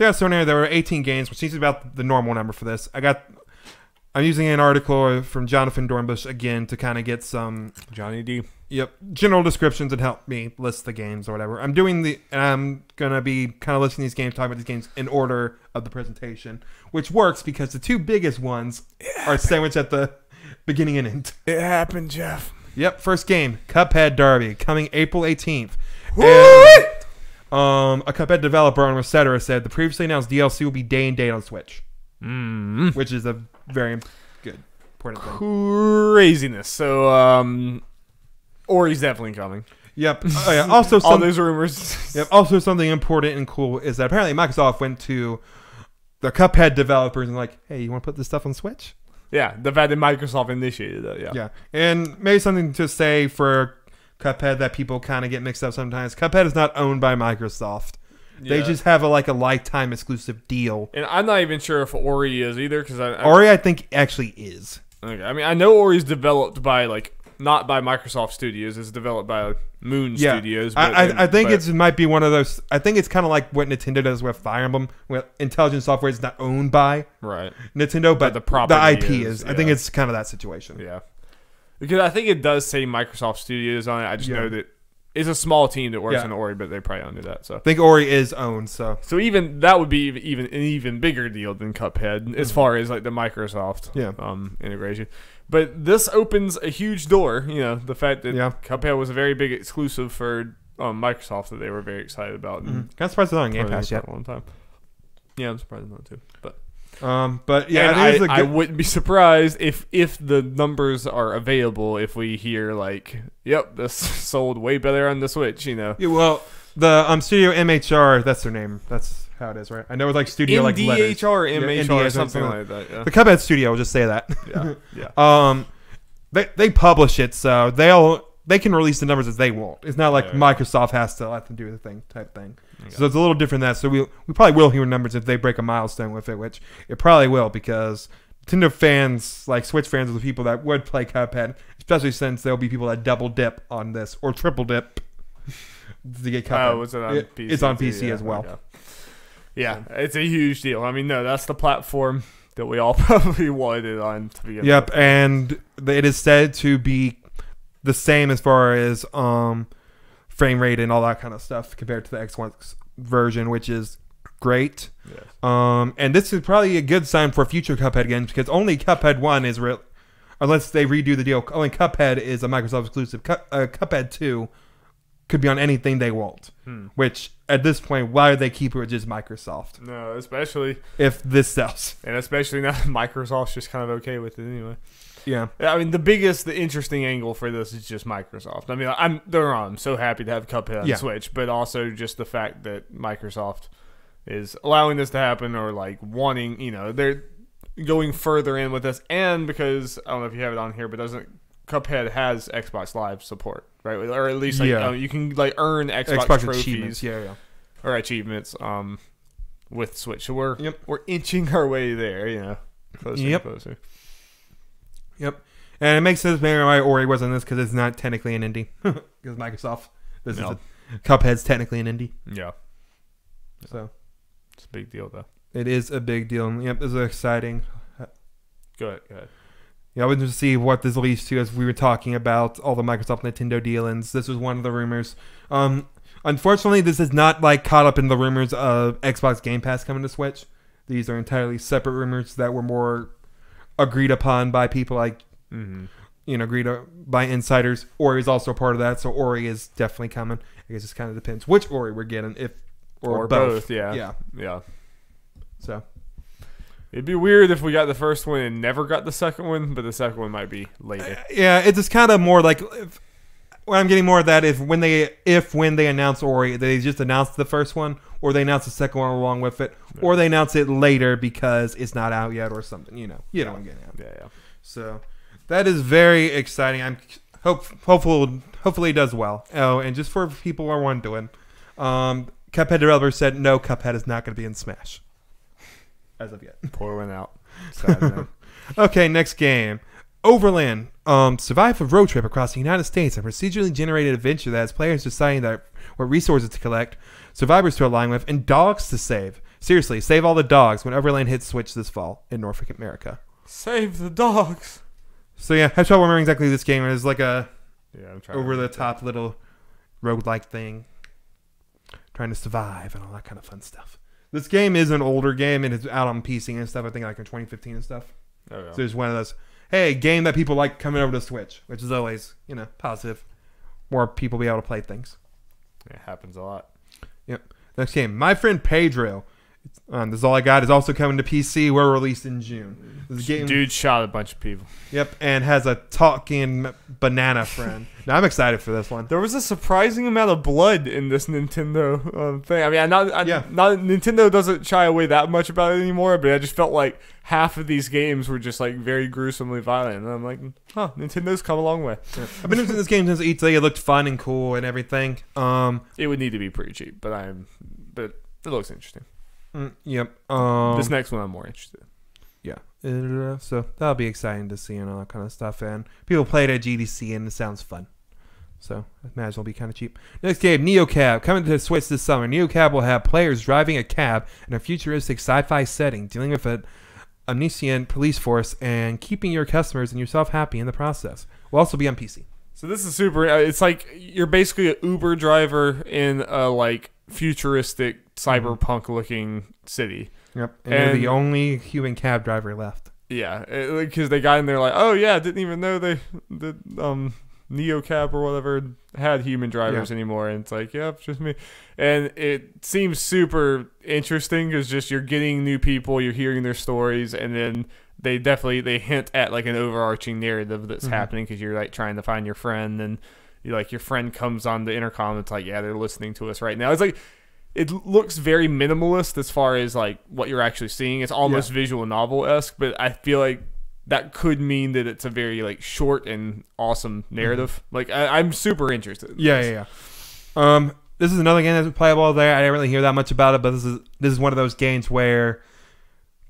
yeah, so there were 18 games, which seems to be about the normal number for this. I I'm using an article from Jonathan Dornbush again to kind of get some Johnny D. Yep, general descriptions and help me list the games or whatever. I'm gonna be kind of listing these games, talking about these games in order of the presentation, which works because the two biggest ones are sandwiched at the beginning and end. It happened, Jeff. Yep, first game, Cuphead Derby, coming April 18th. What? And, a Cuphead developer on Resetera said the previously announced DLC will be day and date on Switch, which is a very good important thing. Craziness. So, Ori's definitely coming. Yep. Also, all those rumors. Yep. Also, something important and cool is that apparently Microsoft went to the Cuphead developers and like, hey, you want to put this stuff on Switch? Yeah, the fact that Microsoft initiated that. Yeah. Yeah, and maybe something to say for Cuphead that people kind of get mixed up sometimes. Cuphead is not owned by Microsoft. Yeah. They just have a lifetime exclusive deal. And I'm not even sure if Ori is either because Ori, I think, actually is. Okay. I mean, I know Ori's developed by not by Microsoft Studios. It's developed by Moon Studios. But I think it might be one of those. I think it's kind of like what Nintendo does with Fire Emblem. With Intelligent Software is not owned by Nintendo, but the IP is. I think it's kind of that situation. Yeah. Because I think it does say Microsoft Studios on it. I just know that it's a small team that works on Ori, but they probably under that. So I think Ori is owned. So even that would be even an even bigger deal than Cuphead as far as the Microsoft integration. But this opens a huge door. The fact that Cuphead was a very big exclusive for Microsoft that they were very excited about. Kind of surprised it's not on Game Pass yet. For a long time. Yeah, I'm surprised not too. But yeah, I wouldn't be surprised if the numbers are available if we hear yep, this sold way better on the Switch. Yeah, well, the Studio MHR, that's their name. That's how it is, right? I know it's Studio MDHR or MHR or something like that. Yeah. The Cuphead Studio, will just say that. Yeah. They publish it, so they can release the numbers as they want. It's not like Microsoft has to let them do the thing type thing. Okay. So it's a little different than that. So we probably will hear numbers if they break a milestone with it, which it probably will because Nintendo fans, Switch fans, are the people that would play Cuphead, especially since there'll be people that double dip on this or triple dip to get Cuphead. Oh, is it on PC? It's on PC as well. Okay. Yeah, it's a huge deal. I mean, no, that's the platform that we all probably wanted on to begin with. And it is said to be the same as far as frame rate and all that kind of stuff compared to the Xbox version, which is great. Yes. And this is probably a good sign for future Cuphead games because only Cuphead 1 is real, unless they redo the deal. Only Cuphead is a Microsoft exclusive. Cuphead 2 could be on anything they want, which at this point, why would they keep it with just Microsoft? No, especially if this sells. And especially now Microsoft's just kind of okay with it anyway. Yeah. I mean, the interesting angle for this is just Microsoft. I mean, I'm so happy to have Cuphead on Switch, but also just the fact that Microsoft is allowing this to happen or wanting, they're going further in with this. And because, I don't know if you have it on here, but Cuphead has Xbox Live support, right? Or at least you can earn Xbox trophies. Achievements. Or achievements with Switch. So we're inching our way there, closer and closer. Yep. And it makes sense maybe why Ori wasn't this because it's not technically an indie. Because Microsoft. Cuphead's technically an indie. Yeah. So. It's a big deal, though. It is a big deal. Yep, this is exciting. Go ahead. Yeah, I wanted to see what this leads to as we were talking about all the Microsoft Nintendo dealings. This was one of the rumors. Unfortunately, this is not caught up in the rumors of Xbox Game Pass coming to Switch. These are entirely separate rumors that were more agreed upon by people agreed by insiders. Ori is also part of that, so Ori is definitely coming. I guess it kind of depends which Ori we're getting, or both. Yeah. So it'd be weird if we got the first one and never got the second one, but the second one might be later. It's just kind of more what I'm getting more of that if when they announce Ori, they just announce the first one, or they announce the second one along with it, or they announce it later because it's not out yet or something. You know what I'm getting at. Yeah. So that is very exciting. I'm hopefully it does well. Oh, and just for people who are wondering, Cuphead developer said no, Cuphead is not going to be in Smash as of yet. Pour one out. Sad, man. Okay, next game. Overland. Survive a road trip across the United States, a procedurally generated adventure that has players deciding what resources to collect, survivors to align with, and dogs to save. Seriously, save all the dogs when Overland hits Switch this fall in North America. Save the dogs. So yeah, I have trouble remembering exactly this game. It's like a I'm trying over the top little roguelike thing, trying to survive and all that kind of fun stuff. This game is an older game and it's out on PC and stuff. I think like in 2015 and stuff. Oh, yeah. So it's one of those, hey, game that people like coming over to Switch, which is always, positive. More people be able to play things. It happens a lot. Yep. Next game, My Friend Pedro. This is all I got. Is also coming to PC. We're released in June. This game, dude shot a bunch of people. Yep, and has a talking banana friend. Now I'm excited for this one. There was a surprising amount of blood in this Nintendo thing. I mean, Nintendo doesn't shy away that much about it anymore, but I just felt like half of these games were just like very gruesomely violent, and I'm like, Nintendo's come a long way. Yeah. I've been into this game since E3. It looked fun and cool and everything. It would need to be pretty cheap, but it looks interesting. Yep. This next one I'm more interested in. Yeah. So that'll be exciting to see and all that kind of stuff. And people play it at GDC and it sounds fun. So I imagine it'll be kind of cheap. Next game, NeoCab. Coming to Switch this summer. NeoCab will have players driving a cab in a futuristic sci-fi setting, dealing with an omniscient police force and keeping your customers and yourself happy in the process. Will also be on PC. So this is super. It's like you're basically an Uber driver in a like futuristic cyberpunk-looking city. Yep, and you're the only human cab driver left. Yeah, because they got in there like, oh yeah, didn't even know the NeoCab or whatever had human drivers anymore, and it's like, yep, just me. And it seems super interesting because just you're getting new people, you're hearing their stories, and then they hint at like an overarching narrative that's happening because you're like trying to find your friend, and your friend comes on the intercom. It's like, yeah, they're listening to us right now. It's like. It looks very minimalist as far as like what you're actually seeing. It's almost visual novel-esque, but I feel like that could mean that it's a very like short and awesome narrative. Like I'm super interested. Yeah. This is another game that's playable there. I didn't really hear that much about it, but this is one of those games where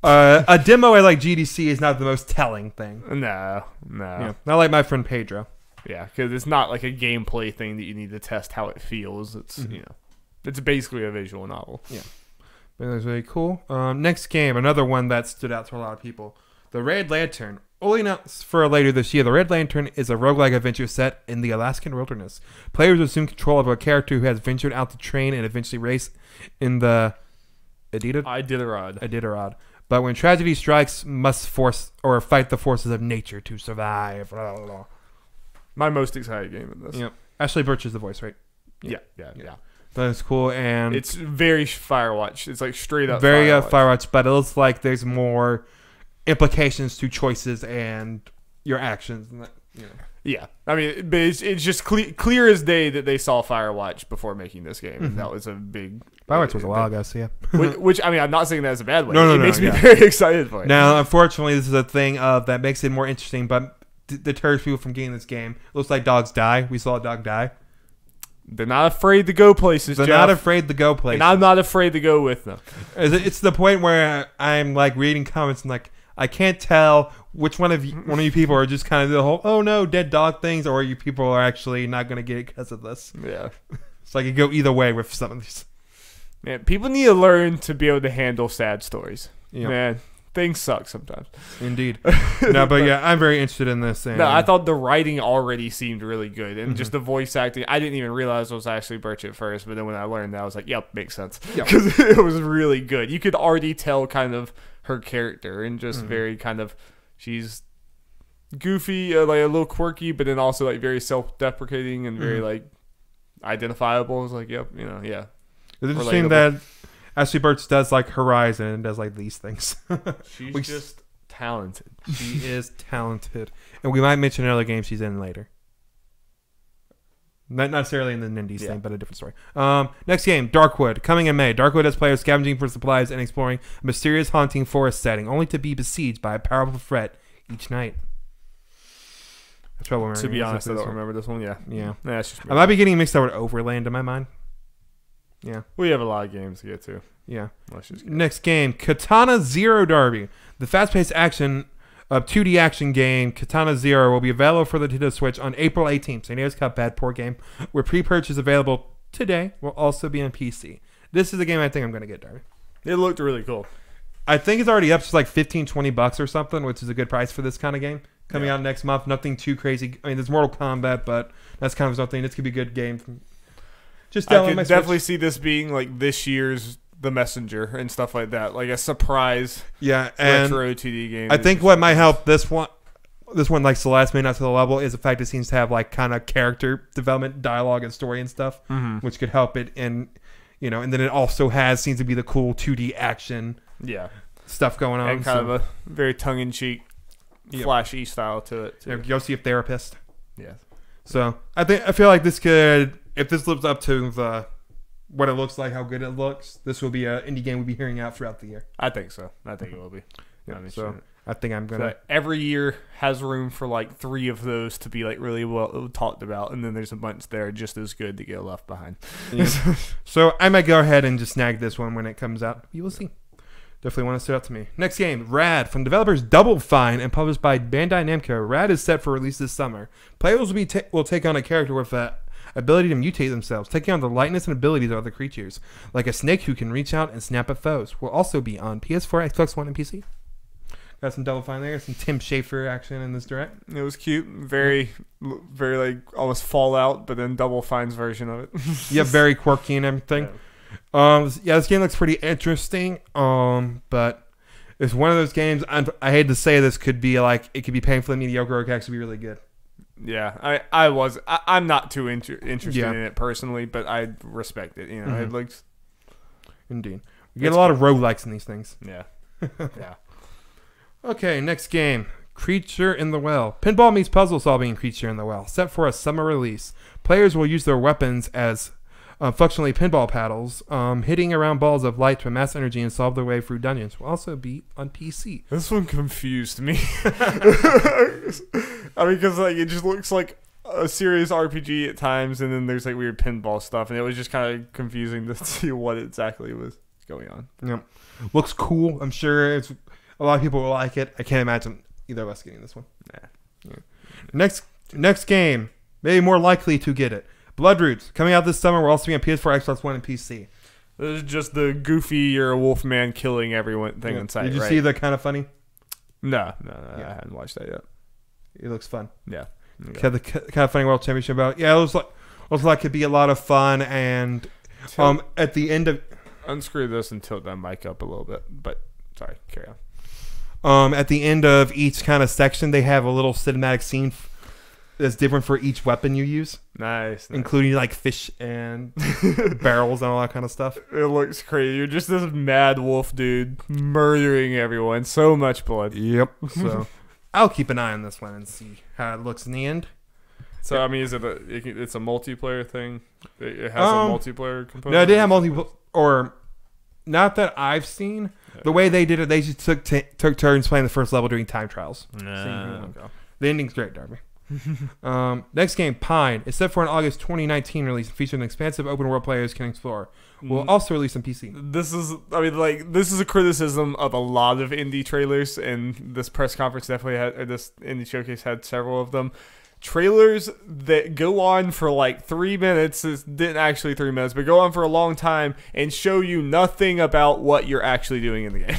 a demo at like GDC is not the most telling thing. No. Yeah, not like My Friend Pedro. Yeah, because it's not like a gameplay thing that you need to test how it feels. It's It's basically a visual novel. Yeah. But it was really cool. Next game, another one that stood out to a lot of people. The Red Lantern. Only announced for later this year, The Red Lantern is a roguelike adventure set in the Alaskan wilderness. Players assume control of a character who has ventured out to train and eventually race in the Iditarod. But when tragedy strikes, must fight the forces of nature to survive. Blah, blah, blah. My most excited game in this. Yep. Ashley Birch is the voice, right? Yeah. That's cool, and it's very Firewatch. It's like straight up very Firewatch, but it looks like there's more implications to choices and your actions. And that, Yeah, I mean, but it's just clear as day that they saw Firewatch before making this game, and that was a big. Firewatch was a while ago, so yeah. which I mean, I'm not saying that as a bad way. No, it makes me very excited for it. Now, unfortunately, this is a thing that makes it more interesting, but deters people from getting this game. Looks like dogs die. We saw a dog die. They're not afraid to go places, And I'm not afraid to go with them. It's the point where I'm like reading comments and like, I can't tell which one of you people are just kind of the whole, oh no, dead dog things, or you people are actually not going to get it because of this. Yeah. It's like it go either way with some of these. Man, people need to learn to be able to handle sad stories. Yep. Man, things suck sometimes. Indeed. No, but yeah, I'm very interested in this. And no, I thought the writing already seemed really good, and just the voice acting. I didn't even realize it was Ashley Birch at first, but then when I learned that, I was like, "Yep, makes sense," because it was really good. You could already tell kind of her character, and just very kind of she's goofy, like a little quirky, but then also like very self-deprecating and very like identifiable. I was like, "Yep, yeah." It's interesting that Ashley Birch does like Horizon and does like these things. She's just talented. She is talented. And we might mention another game she's in later. Not necessarily in the Nindies thing, but a different story. Next game, Darkwood. Coming in May. Darkwood has players scavenging for supplies and exploring a mysterious haunting forest setting, only to be besieged by a powerful threat each night. To be honest, I don't remember this one. Yeah. I might be getting mixed up with Overland in my mind. Yeah. We have a lot of games to get to. Yeah. Next game, Katana Zero Derby. The fast-paced action 2D action game Katana Zero will be available for the Nintendo Switch on April 18th. San Diego's Cuphead, poor game. With pre-purchase available today, will also be on PC. This is a game I think I'm going to get, Darby. It looked really cool. I think it's already up to like $15-$20 or something, which is a good price for this kind of game. Coming out next month, nothing too crazy. I mean, there's Mortal Kombat, but that's kind of something. This could be a good game. Just I could definitely see this being like this year's The Messenger and stuff like that, like a surprise. Yeah, and retro 2D game. I think what might help this one likes the last minute to the level is the fact it seems to have like kind of character development, dialogue, and story and stuff, which could help it. And and then it also seems to be the cool 2D action, stuff going on, and kind of a very tongue-in-cheek, flashy style to it. Too. Go see a therapist. Yeah. So I feel like this could, if this lives up to what it looks like, how good it looks, this will be an indie game we'll be hearing out throughout the year. I think so. I think it will be. So I think I'm gonna. So every year has room for like 3 of those to be like really well talked about, and then there's a bunch that are just as good to get left behind. Yeah. So I might go ahead and just snag this one when it comes out. You will see. Definitely want to stood out to me. Next game, Rad, from developers Double Fine and published by Bandai Namco. Rad is set for release this summer. Players will take on a character with a ability to mutate themselves, taking on the lightness and abilities of other creatures, like a snake who can reach out and snap at foes. Will also be on PS4, Xbox One, and PC. Got some Double Fine there, some Tim Schafer action in this direct. It was cute, very like almost Fallout, but then Double Fine's version of it. Yeah, very quirky and everything. This game looks pretty interesting. But it's one of those games. I hate to say this, could be like it could be painfully mediocre or it could actually be really good. Yeah, I'm not too interested in it personally, but I respect it. It looks. Indeed, we get a lot of roguelikes in these things. Yeah, yeah. Okay, next game, Creature in the Well. Pinball meets puzzle solving in Creature in the Well. Set for a summer release. Players will use their weapons as functionally pinball paddles, hitting around balls of light to amass energy and solve their way through dungeons. Will also be on PC. This one confused me. I mean, because like it just looks like a serious RPG at times, and then there's like weird pinball stuff, and it was just kind of confusing to see what exactly was going on. Yep. Looks cool. I'm sure a lot of people will like it. I can't imagine either of us getting this one. Nah. Yeah. Next game, maybe more likely to get it. Bloodroots, coming out this summer. Will also be on PS4, Xbox One, and PC. This is just the goofy, you're a wolf man killing everyone thing in sight. Did you see the kind of funny? No, I haven't watched that yet. It looks fun. Yeah. Okay. The kind of funny World Championship about. Yeah, it looks like it could be a lot of fun. And at the end of, unscrew this and tilt that mic up a little bit. But sorry, carry on. At the end of each kind of section, they have a little cinematic scene that's different for each weapon you use. Nice. Including like fish and barrels and all that kind of stuff. It looks crazy. You're just this mad wolf dude murdering everyone. So much blood. Yep. So I'll keep an eye on this one and see how it looks in the end. So I mean, is it's a multiplayer thing? It has a multiplayer component? No, it did have multiplayer, or not that I've seen. The way they did it, they just took turns playing the first level doing time trials. Okay. The ending's great, Darby. Next game, Pine, is set for an August 2019 release, featuring an expansive open world players can explore. Will also release on PC. This is a criticism of a lot of indie trailers, and this press conference definitely had, or this indie showcase had several of them. Trailers that go on for like 3 minutes, didn't actually 3 minutes, but go on for a long time and show you nothing about what you're actually doing in the game.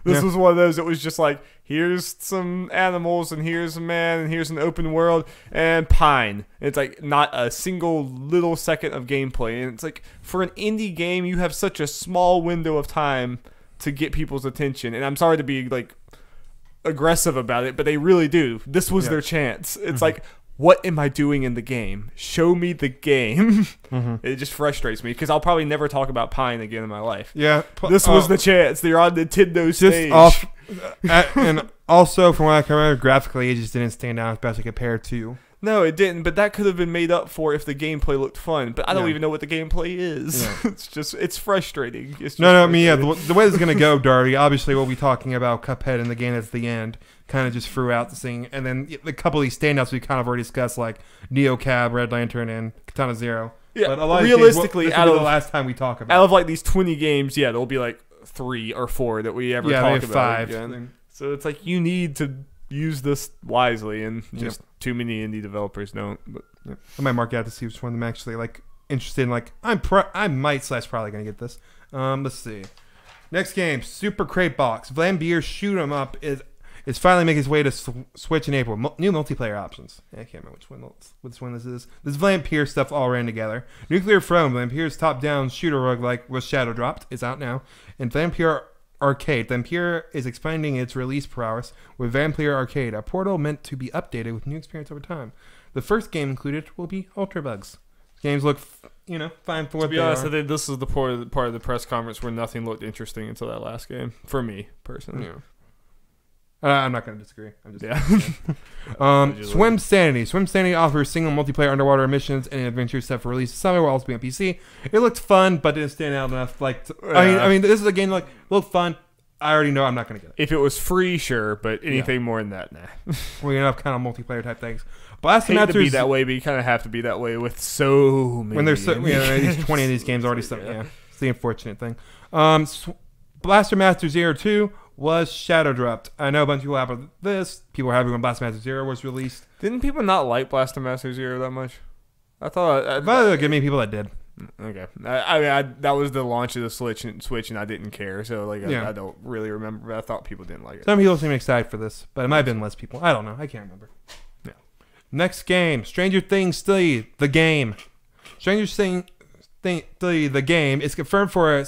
This was one of those that was just like, here's some animals, and here's a man, and here's an open world, and Pine. It's like not a single little second of gameplay. And it's like, for an indie game, you have such a small window of time to get people's attention. And I'm sorry to be like aggressive about it, but they really do. This was their chance. It's like, what am I doing in the game? Show me the game. It just frustrates me because I'll probably never talk about Pine again in my life. Yeah, this was the chance. They're on Nintendo stage. And also, from what I can remember, graphically, it just didn't stand out especially compared to. No, it didn't. But that could have been made up for if the gameplay looked fun. But I don't even know what the gameplay is. Yeah. It's frustrating. I mean, the way this is gonna go, Darby. Obviously, we'll be talking about Cuphead in the game at the end. Kind of just threw out the thing, and then a couple of these standouts we kind of already discussed, like Neo Cab, Red Lantern, and Katana Zero. Yeah, but a lot realistically, this will be the last time we talk about. Out of like these 20 games, there'll be like 3 or 4 that we ever talk about 5 again. So it's like you need to use this wisely, and just too many indie developers don't. But I might mark out to see which one I'm actually like interested in. Like I might / probably gonna get this. Let's see. Next game, Super Crate Box. Vlambeer's Shoot 'em Up is finally making its way to Switch in April. New multiplayer options. Yeah, I can't remember which one this is. This Vlambeer stuff all ran together. Nuclear Throne, Vlambeer's top-down shooter roguelike, was shadow dropped. It's out now. And Vlambeer Arcade. Vlambeer is expanding its release prowess with Vlambeer Arcade, a portal meant to be updated with new experience over time. The first game included will be Ultra Bugs. Games look, fine for what they are. To be honest, I think this is the part of the press conference where nothing looked interesting until that last game, for me, personally. Yeah. I'm not going to disagree. I'm just Swim Sanity. Swim Sanity offers single multiplayer underwater missions and adventures set for release this summer. Will also be on PC. It looked fun, but didn't stand out enough. I mean, this is a game looked fun. I already know I'm not going to get it. If it was free, sure, but anything more than that, nah. We have kind of multiplayer type things. Blaster Masters to be that way, but you kind of have to be that way with so many. When there's 20 of these games already stuck. Yeah, it's the unfortunate thing. Blaster Master 02 was shadow dropped. I know a bunch of people happy with this. People were happy when Blaster Master 0 was released. Didn't people not like Blaster Master 0 that much? I thought. But give me people that did. Okay, I that was the launch of the Switch, and I didn't care. So I don't really remember. But I thought people didn't like it. Some people seem excited for this, but it might have been less people. I don't know. I can't remember. Yeah. Next game, Stranger Things 3, the game. Stranger Things 3, the game is confirmed for a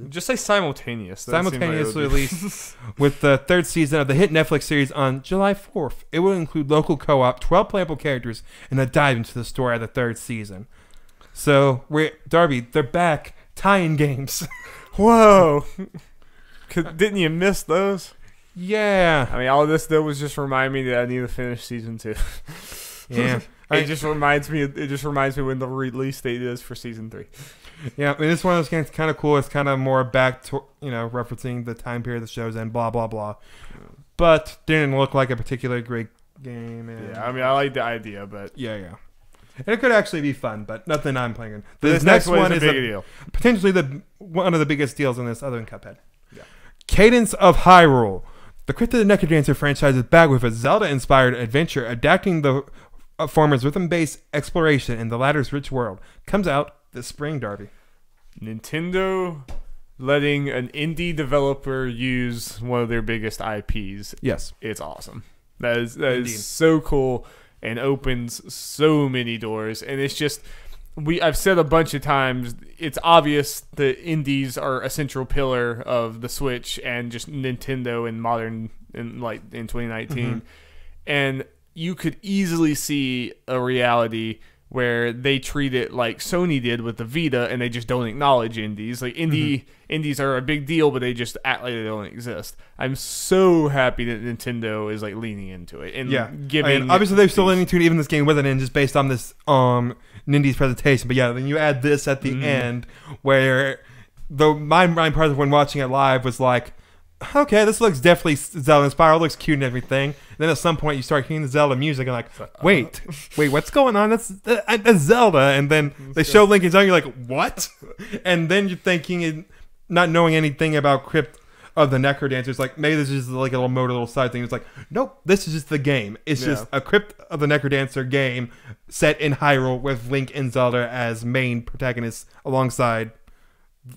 just say simultaneous. Simultaneous release with the third season of the hit Netflix series on July 4th. It will include local co-op, 12 playable characters, and a dive into the story of the third season. So, Darby, they're back. Tie-in games. Whoa. Didn't you miss those? Yeah. I mean, all this though was just remind me that I need to finish season 2. Yeah. It just reminds me when the release date is for season 3. Yeah, I mean, this one of those games kind of cool. It's kind of more back to, referencing the time period the show's in, blah, blah, blah. But didn't look like a particularly great game. Yeah, I mean, I like the idea, but... Yeah. And it could actually be fun, but nothing I'm playing. This next one is a big deal. Potentially one of the biggest deals in this, other than Cuphead. Yeah. Cadence of Hyrule. The Crypt of the Necrodancer franchise is back with a Zelda-inspired adventure, adapting the former's rhythm-based exploration in the latter's rich world. Comes out this spring, Darby. Nintendo letting an indie developer use one of their biggest IPs. Yes. It's awesome. That is so cool and opens so many doors. And it's just, I've said a bunch of times, it's obvious that indies are a central pillar of the Switch and just Nintendo in 2019. Mm-hmm. And you could easily see a reality where they treat it like Sony did with the Vita, and they just don't acknowledge indies. Like indies are a big deal, but they just act like they don't exist. I'm so happy that Nintendo is leaning into it and giving. Obviously, they're still leaning to it, even this game wasn't in just based on this Nindies presentation. But yeah, then you add this at the end, where my part of when watching it live was like, okay, this looks definitely Zelda inspired. It looks cute and everything. And then at some point, you start hearing the Zelda music and wait, what's going on? That's Zelda. And then they show Link and Zelda. You're like, what? And then you're thinking, not knowing anything about Crypt of the Necrodancer, it's like maybe this is a little side thing. It's like, nope, this is just the game. It's just a Crypt of the Necrodancer game set in Hyrule with Link and Zelda as main protagonists alongside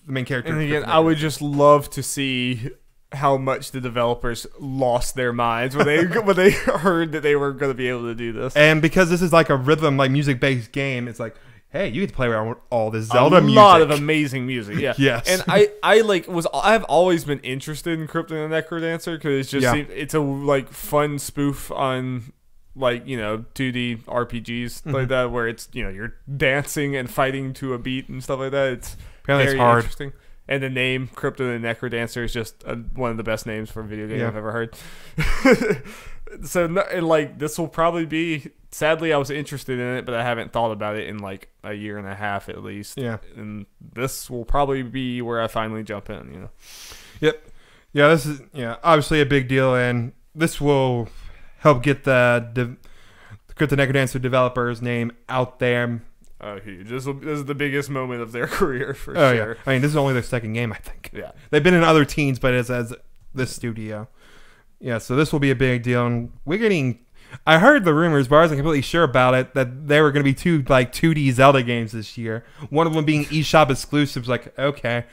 the main character. And again, I would just love to see how much the developers lost their minds when they heard that they were going to be able to do this. And because this is like a rhythm, music based game, it's like, hey, you get to play around with all this Zelda music. A lot of amazing music, yeah. Yes. And I've always been interested in Crypt of the Necrodancer because it's a fun spoof on 2D RPGs like that, where it's you're dancing and fighting to a beat and stuff like that. It's apparently very hard. Interesting. And the name Crypt of the Necrodancer is just one of the best names for a video game I've ever heard. So, this will probably be... Sadly, I was interested in it, but I haven't thought about it in, a year and a half at least. Yeah. And this will probably be where I finally jump in, Yep. Yeah, this is obviously a big deal, and this will help get the Crypt of the Necrodancer developer's name out there. Oh, huge. This is the biggest moment of their career for sure. Yeah. I mean, this is only their second game, I think. Yeah. They've been in other teams, but it's as this studio. Yeah, so this will be a big deal. And we're getting I heard the rumors, but I wasn't completely sure about it, that there were going to be two 2D Zelda games this year. One of them being eShop exclusives. Like, okay.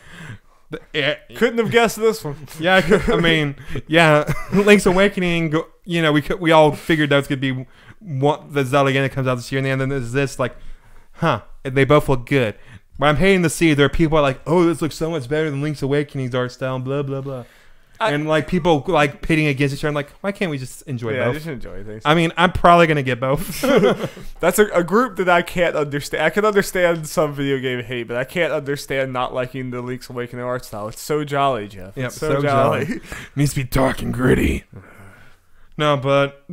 Couldn't have guessed this one. Yeah, I mean, yeah. Link's Awakening, we all figured that was going to be the Zelda game that comes out this year, and then there's this, like, they both look good. But I'm hating to see there are people like, oh, this looks so much better than Link's Awakening's art style, and blah, blah, blah. And like people like pitting against each other. I'm like, why can't we just enjoy both? Yeah, just enjoy things. I mean, I'm probably gonna get both. That's a group that I can't understand. I can understand some video game hate, but I can't understand not liking the Link's Awakening art style. It's so jolly, Jeff. Yep, it's so jolly. It needs to be dark and gritty. No, but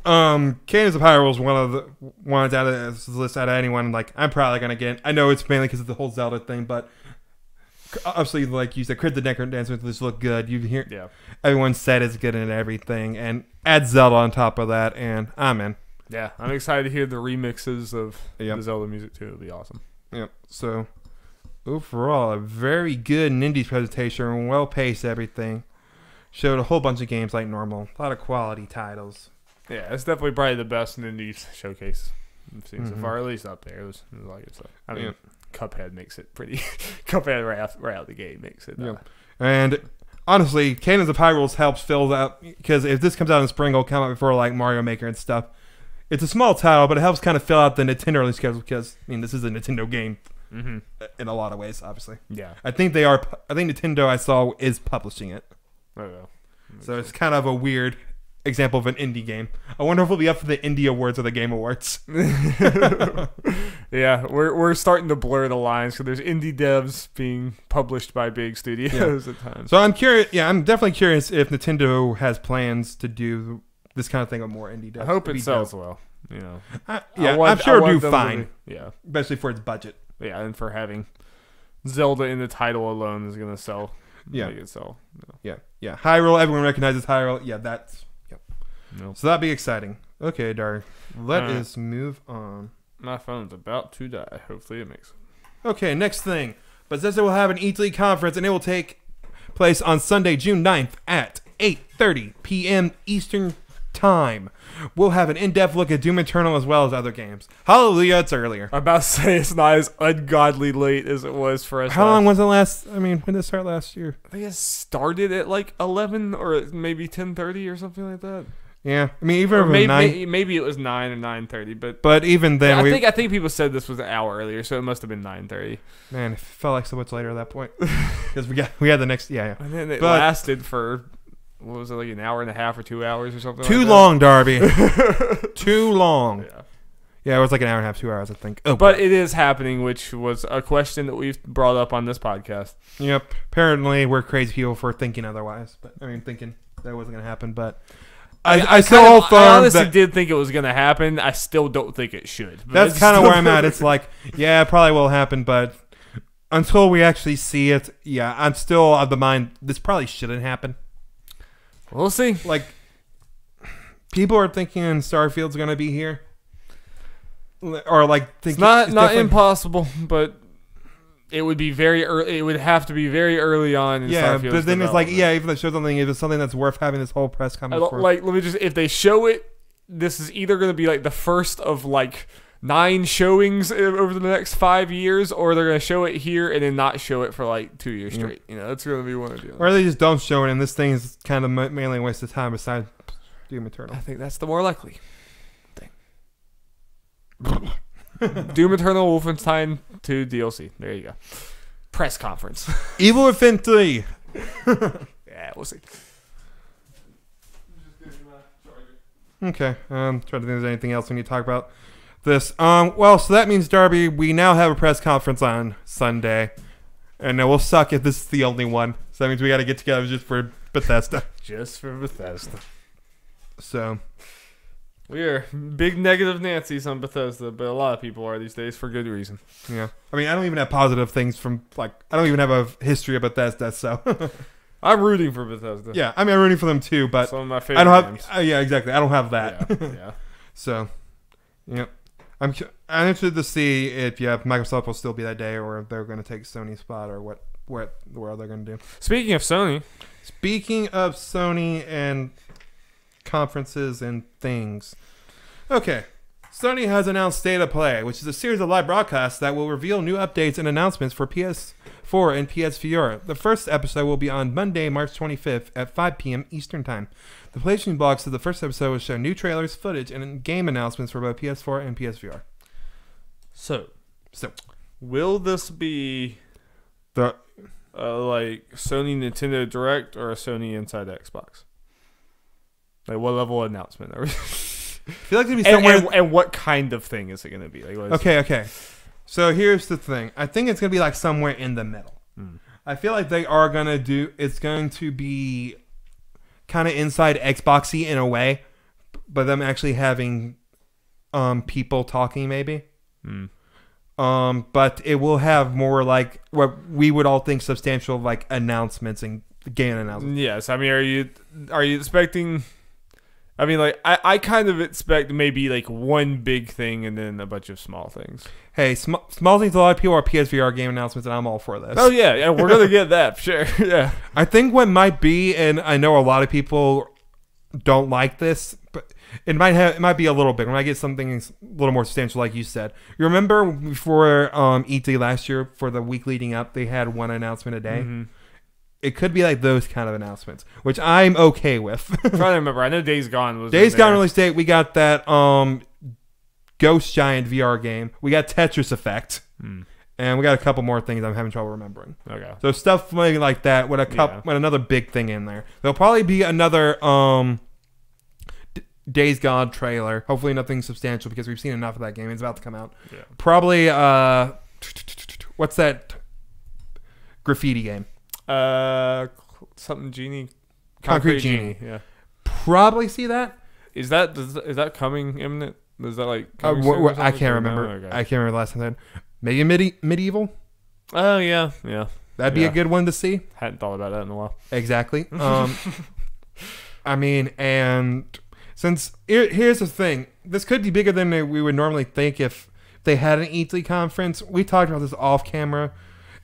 Cadence of Hyrule is one of the ones out of this list out of anyone. Like, I'm probably gonna get. I know it's mainly because of the whole Zelda thing, but. Obviously, like you said, Crit the Necrodancer look good. You can hear everyone said it's good and everything, and add Zelda on top of that, and I'm in. Yeah, I'm excited to hear the remixes of the Zelda music too. It'll be awesome. Yep. So overall, a very good Nindies presentation, well paced, everything. Showed a whole bunch of games like normal, a lot of quality titles. Yeah, it's definitely probably the best Nindies showcase I've seen so far, at least up there. It was like good stuff. I mean. Cuphead makes it pretty. Cuphead right out the gate makes it. And honestly, Cadence of Hyrule helps fill that, because if this comes out in spring, it'll come out before like Mario Maker and stuff. It's a small title, but it helps kind of fill out the Nintendo release schedule, because I mean this is a Nintendo game in a lot of ways. Obviously, yeah. I think Nintendo I saw is publishing it. So it's kind of a weird example of an indie game. I wonder if it'll be up for the Indie Awards or the Game Awards. Yeah, we're starting to blur the lines, because there's indie devs being published by big studios at times. So I'm curious. Yeah, I'm definitely curious if Nintendo has plans to do this kind of thing with more indie devs. I hope it sells well. I'm sure it'll do fine. Especially for its budget. Yeah, and for having Zelda in the title alone is going to sell. Yeah, make it sell. Yeah. Hyrule, everyone recognizes Hyrule. Yeah, that's. Nope. So that'd be exciting. Okay, Dar. Let us move on. My phone's about to die. Hopefully it makes it. Okay, next thing. Bethesda will have an E3 conference, and it will take place on Sunday, June 9th at 8:30 p.m. Eastern Time. We'll have an in-depth look at Doom Eternal as well as other games. Hallelujah, it's earlier. I'm about to say it's not as ungodly late as it was for us. How long was it last? I mean, when did it start last year? I think it started at like 11 or maybe 10:30 or something like that. Yeah, I mean, even maybe it was 9 or 9:30, but even then, I think people said this was an hour earlier, so it must have been 9:30. Man, it felt like so much later at that point, because we had the next and then it lasted for what was it, like an hour and a half or 2 hours or something? Too like long, Darby. Too long. Yeah, it was like an hour and a half, 2 hours, I think. Oh, but it is happening, which was a question that we've brought up on this podcast. Yep. Apparently, we're crazy people for thinking otherwise. But I mean, thinking that wasn't going to happen, but. I honestly did think it was going to happen. I still don't think it should. That's kind of where I'm at. It's like, yeah, it probably will happen, but until we actually see it, I'm still of the mind this probably shouldn't happen. We'll see. Like, people are thinking Starfield's going to be here. Or like thinking it's not impossible, but it would be very early. It would have to be very early on in Starfield's but then it's like, even if they show something, if it's something that's worth having this whole press conference for. Like, let me just, if they show it, this is either going to be like the first of like 9 showings over the next 5 years, or they're going to show it here and then not show it for like 2 years straight. You know, that's going to be one of the other. Or they just don't show it, and this thing is kind of mainly a waste of time besides Doom Eternal. I think that's the more likely thing. Doom Eternal, Wolfenstein 2 DLC. There you go. Press conference. Evil Within 3. Yeah, we'll see. Okay. Trying to think if there's anything else we need to talk about this. Well, so that means, Darby, we now have a press conference on Sunday. And it will suck if this is the only one. So that means we got to get together just for Bethesda. Just for Bethesda. So... We are big negative Nancy's on Bethesda, but a lot of people are these days for good reason. Yeah. I mean, I don't even have positive things from, like, I don't even have a history of Bethesda, so. I'm rooting for Bethesda. Yeah, I mean, I'm rooting for them too, but. Some of my favorite I don't games. have, yeah, exactly. I don't have that. Yeah. So, yeah. I'm interested to see if, Microsoft will still be that day, or if they're going to take Sony's spot, or what they're going to do. Speaking of Sony and conferences and things. Okay. Sony has announced State of Play, which is a series of live broadcasts that will reveal new updates and announcements for PS4 and PSVR. The first episode will be on Monday, March 25th at 5 p.m. Eastern Time. The PlayStation blog said the first episode will show new trailers, footage, and game announcements for both PS4 and PSVR. So, So, will this be the like Sony Nintendo Direct or a Sony Inside Xbox? Like, what level of announcement are we? I feel like it'd be somewhere. And what kind of thing is it going to be? Like, what is Okay. So here's the thing. I think it's gonna be like somewhere in the middle. I feel like they are gonna do. It's going to be kind of inside Xboxy in a way, but them actually having people talking maybe. But it will have more like what we would all think substantial like announcements and game announcements. Yes, I mean, are you expecting? I mean, like I kind of expect maybe like one big thing and then a bunch of small things. Hey, small things. A lot of people are PSVR game announcements, and I'm all for this. Oh yeah, we're gonna get that for sure. Yeah, I think what might be, and I know a lot of people don't like this, but it might be a little big. When I get something a little more substantial, like you said. You remember before E3 last year, for the week leading up, they had one announcement a day. Mm-hmm. It could be like those kind of announcements, which I'm okay with. I'm trying to remember. I know Days Gone was Days Gone release date. We got that Ghost Giant VR game. We got Tetris Effect. And we got a couple more things I'm having trouble remembering. Okay. So stuff like that with with another big thing in there. There'll probably be another Days Gone trailer. Hopefully nothing substantial because we've seen enough of that game. It's about to come out. Yeah. Probably what's that graffiti game? Something Genie. Concrete Genie. Yeah. Probably see that. Is that coming imminent? Is that like I can't remember. Okay. I can't remember the last time that. Maybe medieval. Oh yeah. That'd be a good one to see. Hadn't thought about that in a while. Exactly. I mean, and since here's the thing, this could be bigger than we would normally think if they had an E3 conference. We talked about this off camera,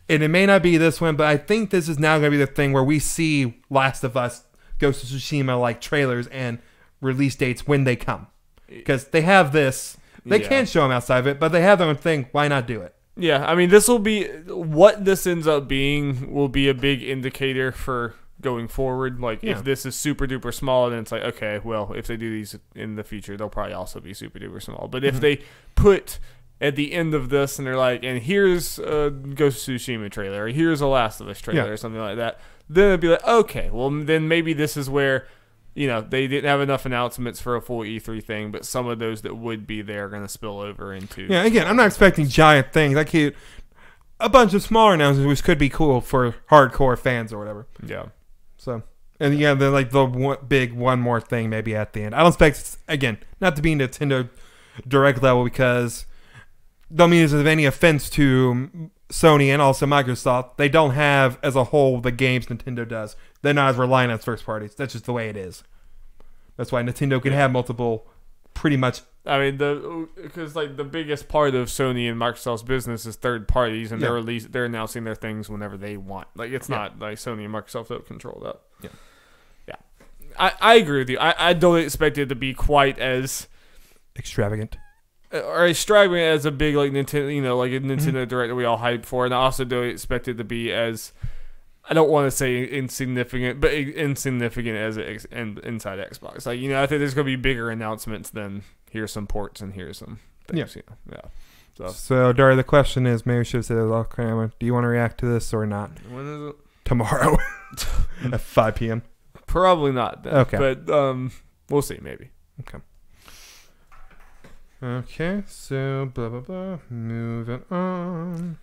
and it may not be this one, but I think this is now going to be the thing where we see Last of Us, Ghost of Tsushima like trailers and release dates when they come, because they have this. They can't show them outside of it, but they have their own thing. Why not do it? Yeah, I mean, this will be what this ends up being will be a big indicator for going forward. Like, if this is super duper small, then it's like, okay, well, if they do these in the future, they'll probably also be super duper small. But if they put at the end of this and they're like, and here's a Ghost of Tsushima trailer, or here's a Last of Us trailer, or something like that, then it'd be like, okay, well, then maybe this is where, you know, they didn't have enough announcements for a full E3 thing, but some of those that would be there are going to spill over into... Yeah, again, I'm not expecting giant things. I keep a bunch of smaller announcements, which could be cool for hardcore fans or whatever. Yeah. So, and yeah, then like the one more thing maybe at the end. I don't expect, again, not to be Nintendo Direct level, because don't mean there's any offense to Sony and also Microsoft. They don't have, as a whole, the games Nintendo does. They're not as reliant on first parties. That's just the way it is. That's why Nintendo can have multiple, pretty much. I mean, because like the biggest part of Sony and Microsoft's business is third parties, and they're announcing their things whenever they want. Like, it's not like Sony and Microsoft don't control that. Yeah. I agree with you. I don't expect it to be quite as extravagant or extravagant as a big like Nintendo, you know, like a Nintendo Direct that we all hype for, and I also don't expect it to be as, I don't want to say insignificant, but insignificant as inside Xbox. Like, you know, I think there's going to be bigger announcements than here's some ports and here's some things. Yeah. So, Dari, the question is, maybe we should have said it off camera. Do you want to react to this or not? When is it? Tomorrow at 5 p.m. Probably not then. Okay. But we'll see, maybe. Okay, so blah, blah, blah. Moving on.